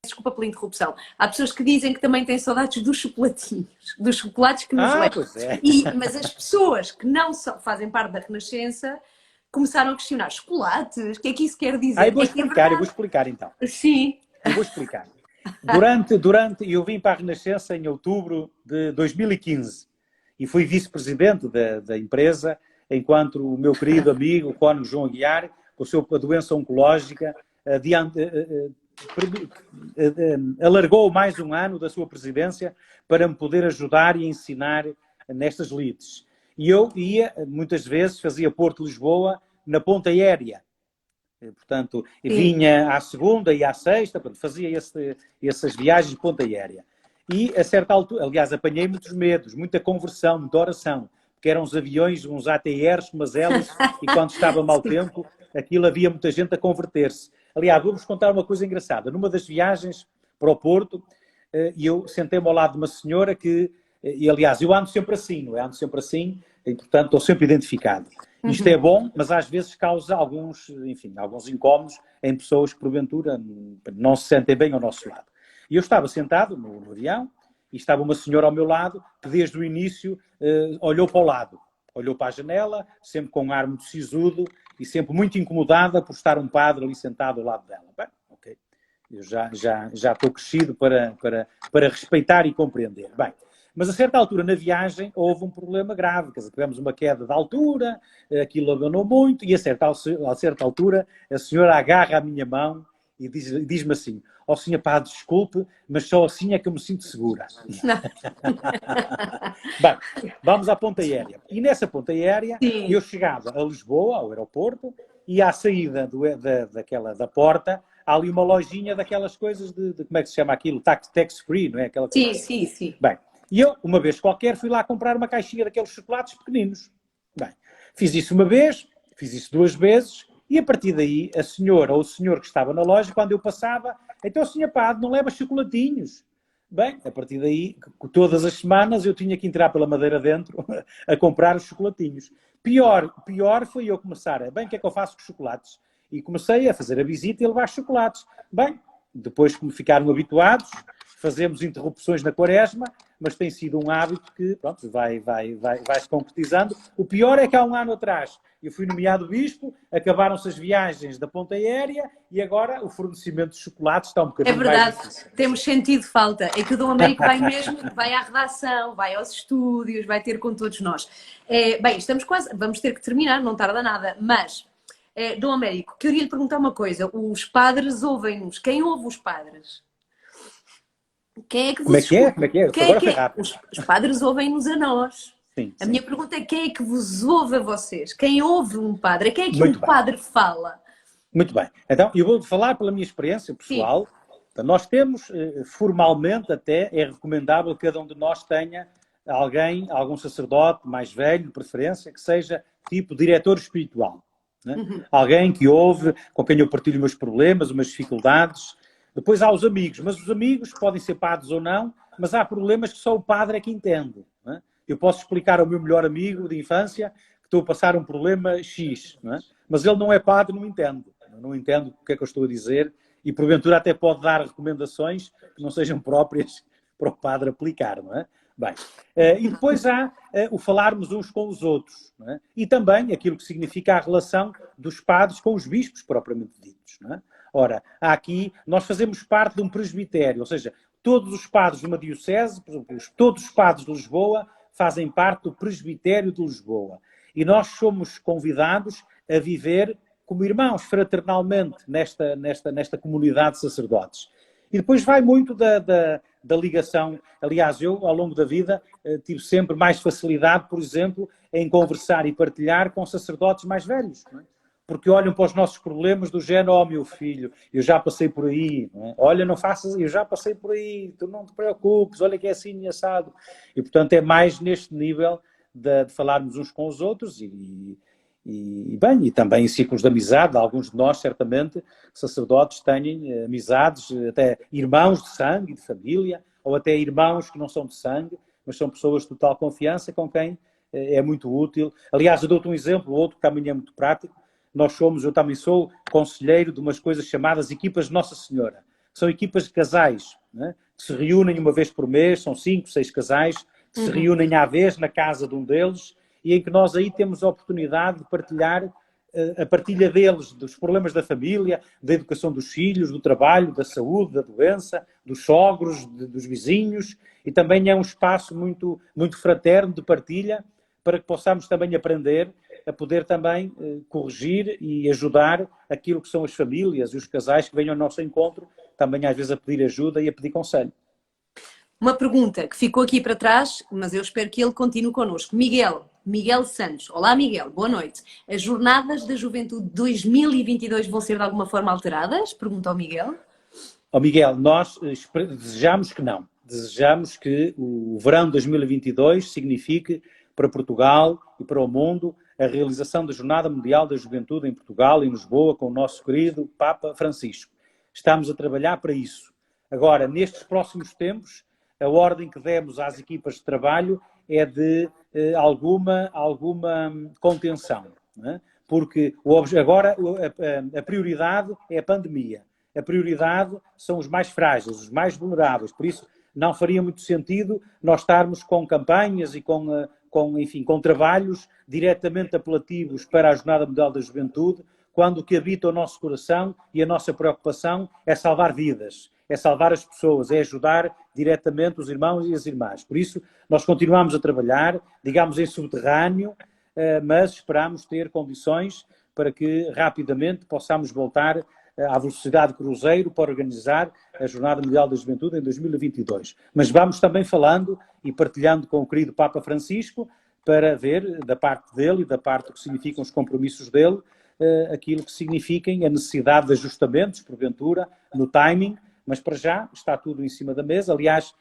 desculpa pela interrupção. Há pessoas que dizem que também têm saudades dos chocolatinhos, dos chocolates que nos levam. Pois é. Mas as pessoas que não fazem parte da Renascença começaram a questionar chocoltes, o que é que isso quer dizer? Eu vou explicar então. Sim. Eu vou explicar. Eu vim para a Renascença em outubro de 2015 e fui vice-presidente da empresa, enquanto o meu querido amigo, o Cónigo João Aguiar, com a sua doença oncológica, alargou mais um ano da sua presidência para me poder ajudar e ensinar nestas lides. E eu ia, muitas vezes, fazia Porto-Lisboa na ponta aérea. Portanto, vinha à segunda e à sexta, fazia essas viagens de ponta aérea. E, a certa altura, aliás, apanhei muitos medos, muita conversão, muita oração, porque eram uns aviões, uns ATRs, umas hélices, e quando estava mau tempo, aquilo havia muita gente a converter-se. Aliás, vou-vos contar uma coisa engraçada. Numa das viagens para o Porto, eu sentei-me ao lado de uma senhora que, e aliás, eu ando sempre assim, não é? Ando sempre assim, e portanto estou sempre identificado. Isto é bom, mas às vezes causa alguns incómodos em pessoas que, porventura, não se sentem bem ao nosso lado. E eu estava sentado no avião e estava uma senhora ao meu lado que, desde o início, olhou para o lado. Olhou para a janela, sempre com um ar muito sisudo e sempre muito incomodada por estar um padre ali sentado ao lado dela. Bem, ok. Eu já estou crescido para respeitar e compreender. Bem, mas a certa altura na viagem houve um problema grave, quer dizer, tivemos uma queda de altura, aquilo abanou muito, e a certa altura a senhora agarra a minha mão e diz-me assim: ó senhor padre, desculpe, mas só assim é que eu me sinto segura. Bem, vamos à ponta aérea. E nessa ponta aérea eu chegava a Lisboa, ao aeroporto, e à saída da porta há ali uma lojinha daquelas coisas de como é que se chama aquilo? Tax-free, não é? Aquela coisa. Sim. Bem, e eu, uma vez qualquer, fui lá comprar uma caixinha daqueles chocolates pequeninos. Bem, fiz isso uma vez, fiz isso 2 vezes, e a partir daí, a senhora ou o senhor que estava na loja, quando eu passava, então, senhor padre, não leva chocolatinhos. Bem, a partir daí, todas as semanas eu tinha que entrar pela madeira dentro a comprar os chocolatinhos. Pior foi eu começar, bem, o que é que eu faço com os chocolates? E comecei a fazer a visita e a levar chocolates. Bem, depois que me ficaram habituados, fazemos interrupções na quaresma, mas tem sido um hábito que, pronto, vai se concretizando. O pior é que há um ano atrás eu fui nomeado bispo, acabaram-se as viagens da ponta aérea e agora o fornecimento de chocolates está um bocadinho mais difícil. É verdade, temos sentido falta. É que o Dom Américo vai à redação, vai aos estúdios, vai ter com todos nós. Bem, estamos quase, vamos ter que terminar, não tarda nada, mas, Dom Américo, queria lhe perguntar uma coisa. Os padres ouvem-nos. Quem ouve os padres? Quem é que vos escuta? Como é que é? Agora foi rápido. Os padres ouvem-nos a nós. Sim. A minha pergunta é: quem é que vos ouve a vocês? Quem ouve um padre? Quem é que um padre fala? Muito bem. Então, eu vou falar pela minha experiência pessoal. Então, nós temos, formalmente até, é recomendável que cada um de nós tenha alguém, algum sacerdote mais velho, de preferência, que seja tipo diretor espiritual. Né? Alguém que ouve, com quem eu partilho os meus problemas, as minhas dificuldades. Depois há os amigos, mas os amigos podem ser padres ou não, mas há problemas que só o padre é que entende. Né? Eu posso explicar ao meu melhor amigo de infância que estou a passar um problema X, né? Mas ele não é padre, não entende. Não entende o que é que eu estou a dizer e, porventura, até pode dar recomendações que não sejam próprias para o padre aplicar, não é? Bem, e depois há o falarmos uns com os outros, não é? E também aquilo que significa a relação dos padres com os bispos propriamente ditos, não é? Ora, aqui nós fazemos parte de um presbitério, ou seja, todos os padres de uma diocese, por exemplo, todos os padres de Lisboa fazem parte do presbitério de Lisboa. E nós somos convidados a viver como irmãos, fraternalmente, nesta comunidade de sacerdotes. E depois vai muito da ligação. Aliás, eu, ao longo da vida, tive sempre mais facilidade, por exemplo, em conversar e partilhar com sacerdotes mais velhos, não é? Porque olham para os nossos problemas do género, oh, meu filho, eu já passei por aí, não é? Olha, não faças, eu já passei por aí, tu não te preocupes, olha que é assim assado. E, portanto, é mais neste nível de falarmos uns com os outros e também em círculos de amizade, alguns de nós, certamente, sacerdotes têm amizades, até irmãos de sangue, de família, ou até irmãos que não são de sangue, mas são pessoas de total confiança com quem é muito útil. Aliás, eu dou-te um exemplo, outro que também é muito prático. Eu também sou conselheiro de umas coisas chamadas equipas de Nossa Senhora. São equipas de casais, né, que se reúnem uma vez por mês, são 5, 6 casais, que se reúnem à vez na casa de um deles, e em que nós aí temos a oportunidade de partilhar a partilha deles, dos problemas da família, da educação dos filhos, do trabalho, da saúde, da doença, dos sogros, dos vizinhos, e também é um espaço muito, muito fraterno de partilha para que possamos também aprender a poder também corrigir e ajudar aquilo que são as famílias e os casais que venham ao nosso encontro, também às vezes a pedir ajuda e a pedir conselho. Uma pergunta que ficou aqui para trás, mas eu espero que ele continue connosco. Miguel Santos. Olá, Miguel. Boa noite. As jornadas da Juventude 2022 vão ser de alguma forma alteradas? Pergunta ao Miguel. Ó Miguel, nós desejamos que não. Desejamos que o verão de 2022 signifique para Portugal e para o mundo a realização da Jornada Mundial da Juventude em Portugal, em Lisboa, com o nosso querido Papa Francisco. Estamos a trabalhar para isso. Agora, nestes próximos tempos, a ordem que demos às equipas de trabalho é de alguma contenção, não é? Porque agora a prioridade é a pandemia. A prioridade são os mais frágeis, os mais vulneráveis. Por isso, não faria muito sentido nós estarmos com campanhas e com trabalhos diretamente apelativos para a Jornada Mundial da Juventude, quando o que habita o nosso coração e a nossa preocupação é salvar vidas, é salvar as pessoas, é ajudar diretamente os irmãos e as irmãs. Por isso, nós continuamos a trabalhar, digamos, em subterrâneo, mas esperamos ter condições para que rapidamente possamos voltar à velocidade cruzeiro para organizar a Jornada Mundial da Juventude em 2022. Mas vamos também falando e partilhando com o querido Papa Francisco para ver, da parte dele e da parte do que significam os compromissos dele, aquilo que signifiquem a necessidade de ajustamentos, porventura, no timing, mas para já está tudo em cima da mesa. Aliás,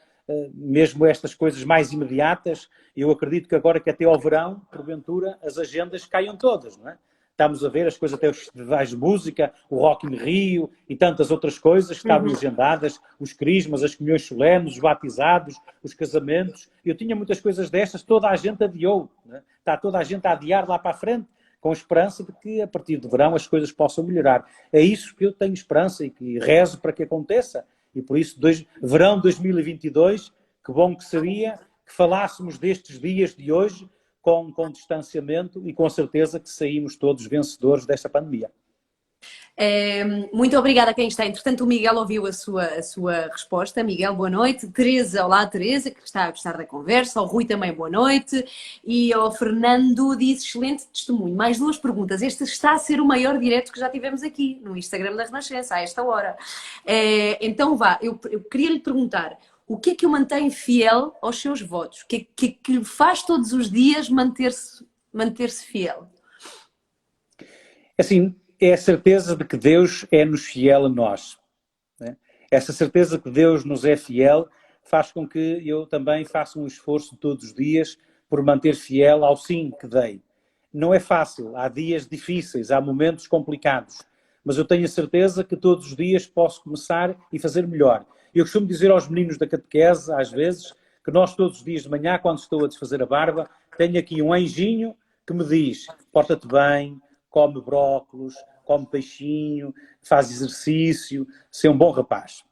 mesmo estas coisas mais imediatas, eu acredito que agora que até ao verão, porventura, as agendas caiam todas, não é? Estamos a ver as coisas, até os festivais de música, o Rock in Rio e tantas outras coisas que estavam agendadas, os crismas, as comunhões solenes, os batizados, os casamentos. Eu tinha muitas coisas destas, toda a gente adiou, né? Está toda a gente a adiar lá para a frente, com a esperança de que a partir do verão as coisas possam melhorar. É isso que eu tenho esperança e que rezo para que aconteça. E por isso, verão 2022, que bom que seria que falássemos destes dias de hoje com distanciamento e com a certeza que saímos todos vencedores desta pandemia. Muito obrigada a quem está. Entretanto, o Miguel ouviu a sua resposta. Miguel, boa noite. Teresa, olá Teresa, que está a gostar da conversa. Ao Rui também, boa noite. E ao Fernando diz, excelente testemunho. Mais 2 perguntas. Este está a ser o maior direto que já tivemos aqui no Instagram da Renascença, a esta hora. Então vá, eu queria lhe perguntar, o que é que o mantém fiel aos seus votos? O que é que lhe faz todos os dias manter-se fiel? Assim, é a certeza de que Deus é-nos fiel a nós. Né? Essa certeza que Deus nos é fiel faz com que eu também faça um esforço todos os dias por manter fiel ao sim que dei. Não é fácil, há dias difíceis, há momentos complicados, mas eu tenho a certeza que todos os dias posso começar e fazer melhor. Eu costumo dizer aos meninos da catequese, às vezes, que nós todos os dias de manhã, quando estou a desfazer a barba, tenho aqui um anjinho que me diz: porta-te bem, come brócolos, come peixinho, faz exercício, ser um bom rapaz.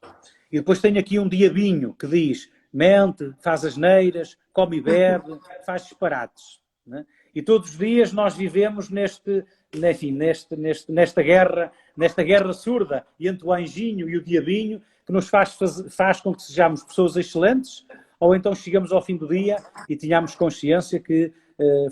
E depois tenho aqui um diabinho que diz: mente, faz asneiras, come e bebe, faz disparates. Né? E todos os dias nós vivemos nesta guerra surda entre o anjinho e o diabinho, que nos faz com que sejamos pessoas excelentes, ou então chegamos ao fim do dia e tenhamos consciência que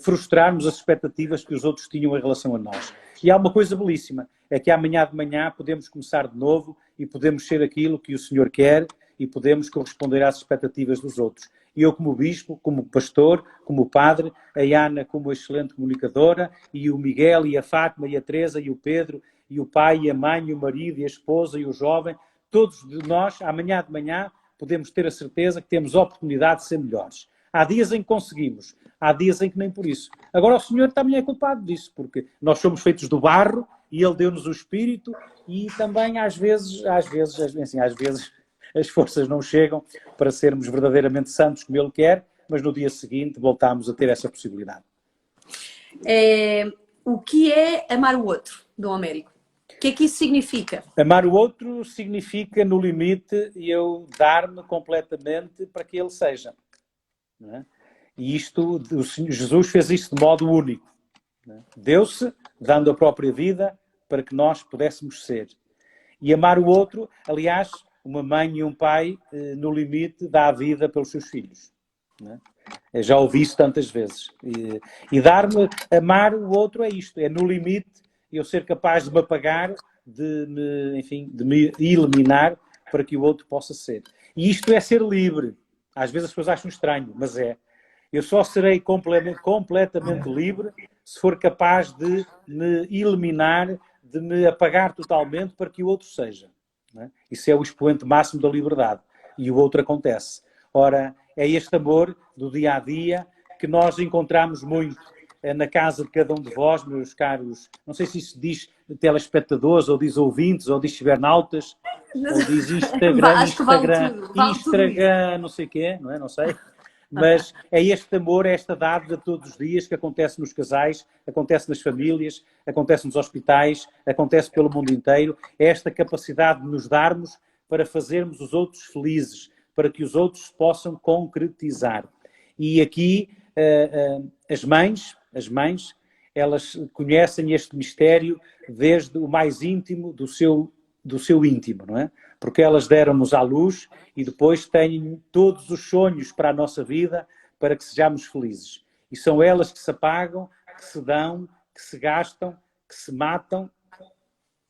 frustrarmos as expectativas que os outros tinham em relação a nós. E há uma coisa belíssima, é que amanhã de manhã podemos começar de novo e podemos ser aquilo que o Senhor quer e podemos corresponder às expectativas dos outros. E eu, como bispo, como pastor, como padre, a Ana como excelente comunicadora, e o Miguel, e a Fátima, e a Teresa, e o Pedro, e o pai, e a mãe, e o marido, e a esposa, e o jovem, todos de nós, amanhã de manhã, podemos ter a certeza que temos a oportunidade de ser melhores. Há dias em que conseguimos, há dias em que nem por isso. Agora o Senhor também é culpado disso, porque nós somos feitos do barro e Ele deu-nos o Espírito e também às vezes as forças não chegam para sermos verdadeiramente santos como Ele quer, mas no dia seguinte voltamos a ter essa possibilidade. O que é amar o outro, Dom Américo? O que é que isso significa? Amar o outro significa, no limite, eu dar-me completamente para que ele seja. Não é? E isto, o Senhor Jesus fez isto de modo único. É? Deu-se, dando a própria vida, para que nós pudéssemos ser. E amar o outro, aliás, uma mãe e um pai, no limite, dá a vida pelos seus filhos. Não é? Eu já ouvi isso tantas vezes. E dar-me, amar o outro é isto, é no limite, eu ser capaz de me apagar, de me eliminar para que o outro possa ser. E isto é ser livre. Às vezes as pessoas acham estranho, mas é. Eu só serei completamente livre se for capaz de me eliminar, de me apagar totalmente para que o outro seja. Não é? Isso é o expoente máximo da liberdade. E o outro acontece. Ora, é este amor do dia a dia que nós encontramos muito na casa de cada um de vós, meus caros. Não sei se isso diz telespectadores, ou diz ouvintes, ou diz cibernautas, ou diz Instagram, não sei o quê, não é? Não sei. Mas é este amor, é esta dádiva de todos os dias que acontece nos casais, acontece nas famílias, acontece nos hospitais, acontece pelo mundo inteiro. É esta capacidade de nos darmos para fazermos os outros felizes, para que os outros possam concretizar. E aqui as mães, elas conhecem este mistério desde o mais íntimo do seu íntimo, não é? Porque elas deram-nos à luz e depois têm todos os sonhos para a nossa vida, para que sejamos felizes. E são elas que se apagam, que se dão, que se gastam, que se matam,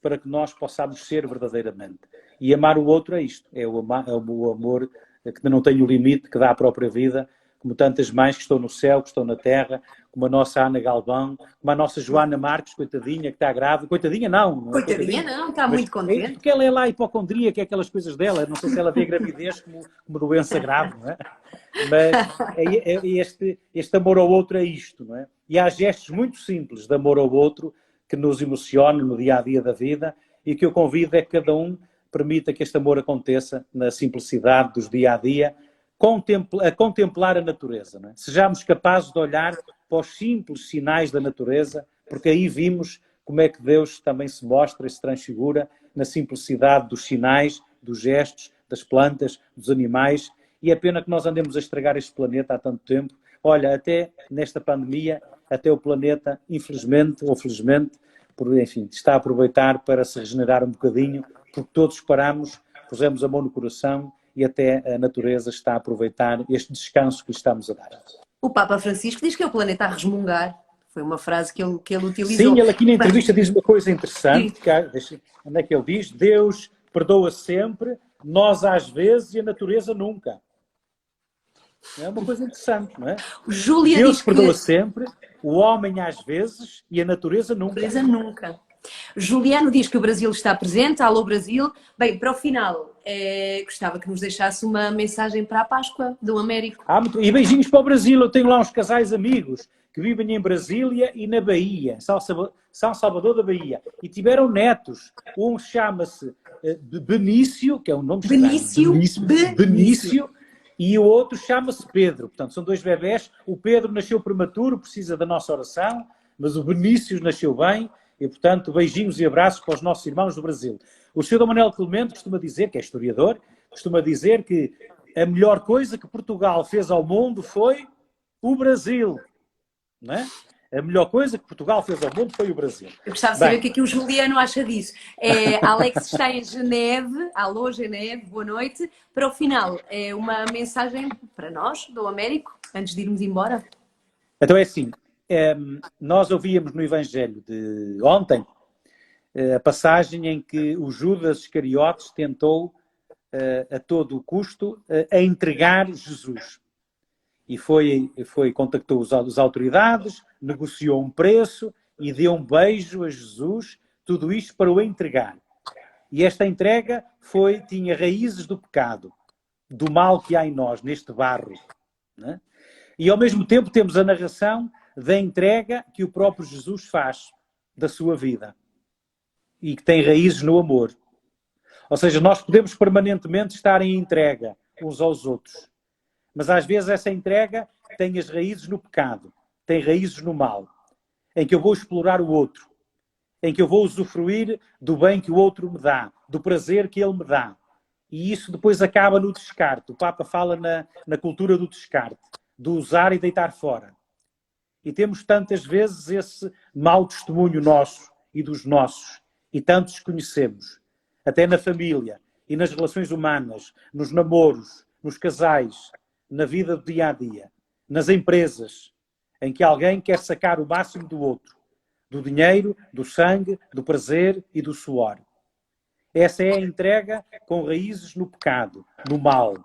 para que nós possamos ser verdadeiramente. E amar o outro é isto, é o amor que não tem o limite, que dá a própria vida, como tantas mães que estão no céu, que estão na terra, como a nossa Ana Galvão, como a nossa Joana Marques, coitadinha, que está grávida. Coitadinha não é coitadinha não, está muito contente. Porque ela é lá hipocondria, que é aquelas coisas dela. Não sei se ela vê a gravidez como doença grave, não é? Mas este amor ao outro é isto, não é? E há gestos muito simples de amor ao outro que nos emocionam no dia-a-dia da vida e que eu convido é que cada um permita que este amor aconteça na simplicidade dos dia-a-dia, a contemplar a natureza. Não é? Sejamos capazes de olhar para os simples sinais da natureza, porque aí vimos como é que Deus também se mostra e se transfigura na simplicidade dos sinais, dos gestos, das plantas, dos animais. E é pena que nós andemos a estragar este planeta há tanto tempo. Olha, até nesta pandemia, até o planeta, infelizmente ou felizmente, está a aproveitar para se regenerar um bocadinho, porque todos paramos, pusemos a mão no coração e até a natureza está a aproveitar este descanso que lhe estamos a dar. O Papa Francisco diz que é o planeta a resmungar. Foi uma frase que ele utilizou. Sim, ele aqui na entrevista diz uma coisa interessante. Onde é que ele diz? Deus perdoa sempre, nós às vezes e a natureza nunca. É uma coisa interessante, não é? Júlia Deus perdoa sempre, o homem às vezes e a natureza nunca. A natureza nunca. Juliano diz que o Brasil está presente. Alô, Brasil. Bem, para o final, gostava que nos deixasse uma mensagem para a Páscoa do Américo. E beijinhos para o Brasil. Eu tenho lá uns casais amigos que vivem em Brasília e na Bahia, São Salvador da Bahia. E tiveram netos. Um chama-se Benício, que é um nome estranho. Benício. E o outro chama-se Pedro. Portanto, são 2 bebés. O Pedro nasceu prematuro, precisa da nossa oração, mas o Benício nasceu bem. E, portanto, beijinhos e abraços para os nossos irmãos do Brasil. O Sr. Manuel Clemente costuma dizer, que é historiador, costuma dizer que a melhor coisa que Portugal fez ao mundo foi o Brasil. Não é? A melhor coisa que Portugal fez ao mundo foi o Brasil. Eu gostava de saber o que é que o Juliano acha disso. Alex está em Geneve. Alô, Geneve, boa noite. Para o final, uma mensagem para nós, do Américo, antes de irmos embora. Então é assim, nós ouvíamos no Evangelho de ontem a passagem em que o Judas Iscariotes tentou a todo o custo a entregar Jesus. E contactou as autoridades, negociou um preço e deu um beijo a Jesus, tudo isto para o entregar. E esta entrega tinha raízes do pecado, do mal que há em nós, neste barro. Né? E ao mesmo tempo temos a narração da entrega que o próprio Jesus faz da sua vida e que tem raízes no amor. Ou seja, nós podemos permanentemente estar em entrega uns aos outros. Mas às vezes essa entrega tem as raízes no pecado, tem raízes no mal, em que eu vou explorar o outro, em que eu vou usufruir do bem que o outro me dá, do prazer que ele me dá. E isso depois acaba no descarte. O Papa fala na cultura do descarte, do usar e deitar fora. E temos tantas vezes esse mau testemunho nosso e dos nossos, e tantos conhecemos, até na família e nas relações humanas, nos namoros, nos casais, na vida do dia a dia, nas empresas, em que alguém quer sacar o máximo do outro, do dinheiro, do sangue, do prazer e do suor. Essa é a entrega com raízes no pecado, no mal.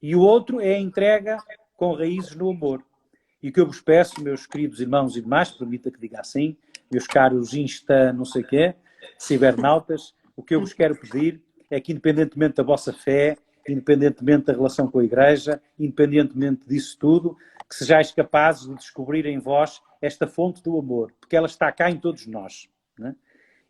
E o outro é a entrega com raízes no amor. E o que eu vos peço, meus queridos irmãos e irmãs, permita que diga assim, meus caros não sei quê, cibernautas, o que eu vos quero pedir é que, independentemente da vossa fé, independentemente da relação com a Igreja, independentemente disso tudo, que sejais capazes de descobrir em vós esta fonte do amor, porque ela está cá em todos nós. Né?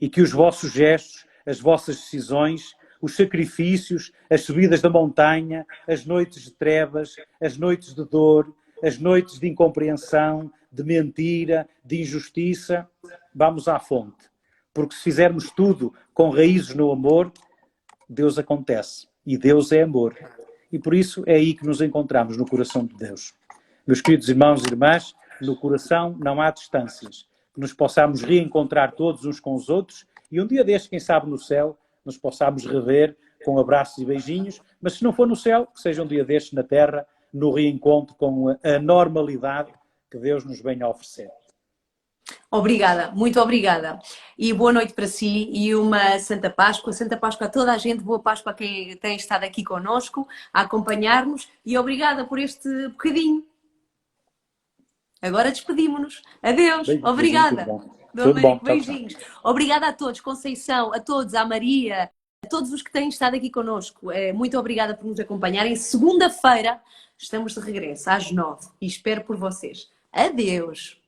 E que os vossos gestos, as vossas decisões, os sacrifícios, as subidas da montanha, as noites de trevas, as noites de dor, as noites de incompreensão, de mentira, de injustiça, vamos à fonte. Porque se fizermos tudo com raízes no amor, Deus acontece. E Deus é amor. E por isso é aí que nos encontramos, no coração de Deus. Meus queridos irmãos e irmãs, no coração não há distâncias. Que nos possamos reencontrar todos uns com os outros e um dia destes, quem sabe no céu, nos possamos rever com abraços e beijinhos, mas se não for no céu, que seja um dia destes na terra, no reencontro com a normalidade que Deus nos venha a oferecer. Obrigada, muito obrigada. E boa noite para si e uma Santa Páscoa. Santa Páscoa a toda a gente, boa Páscoa a quem tem estado aqui connosco, a acompanhar-nos e obrigada por este bocadinho. Agora despedimos-nos. Adeus, obrigada. Tudo bom. Beijinhos. Obrigada a todos, Conceição, a todos, à Maria, a todos os que têm estado aqui connosco. Muito obrigada por nos acompanharem. Segunda-feira estamos de regresso às 9 e espero por vocês. Adeus.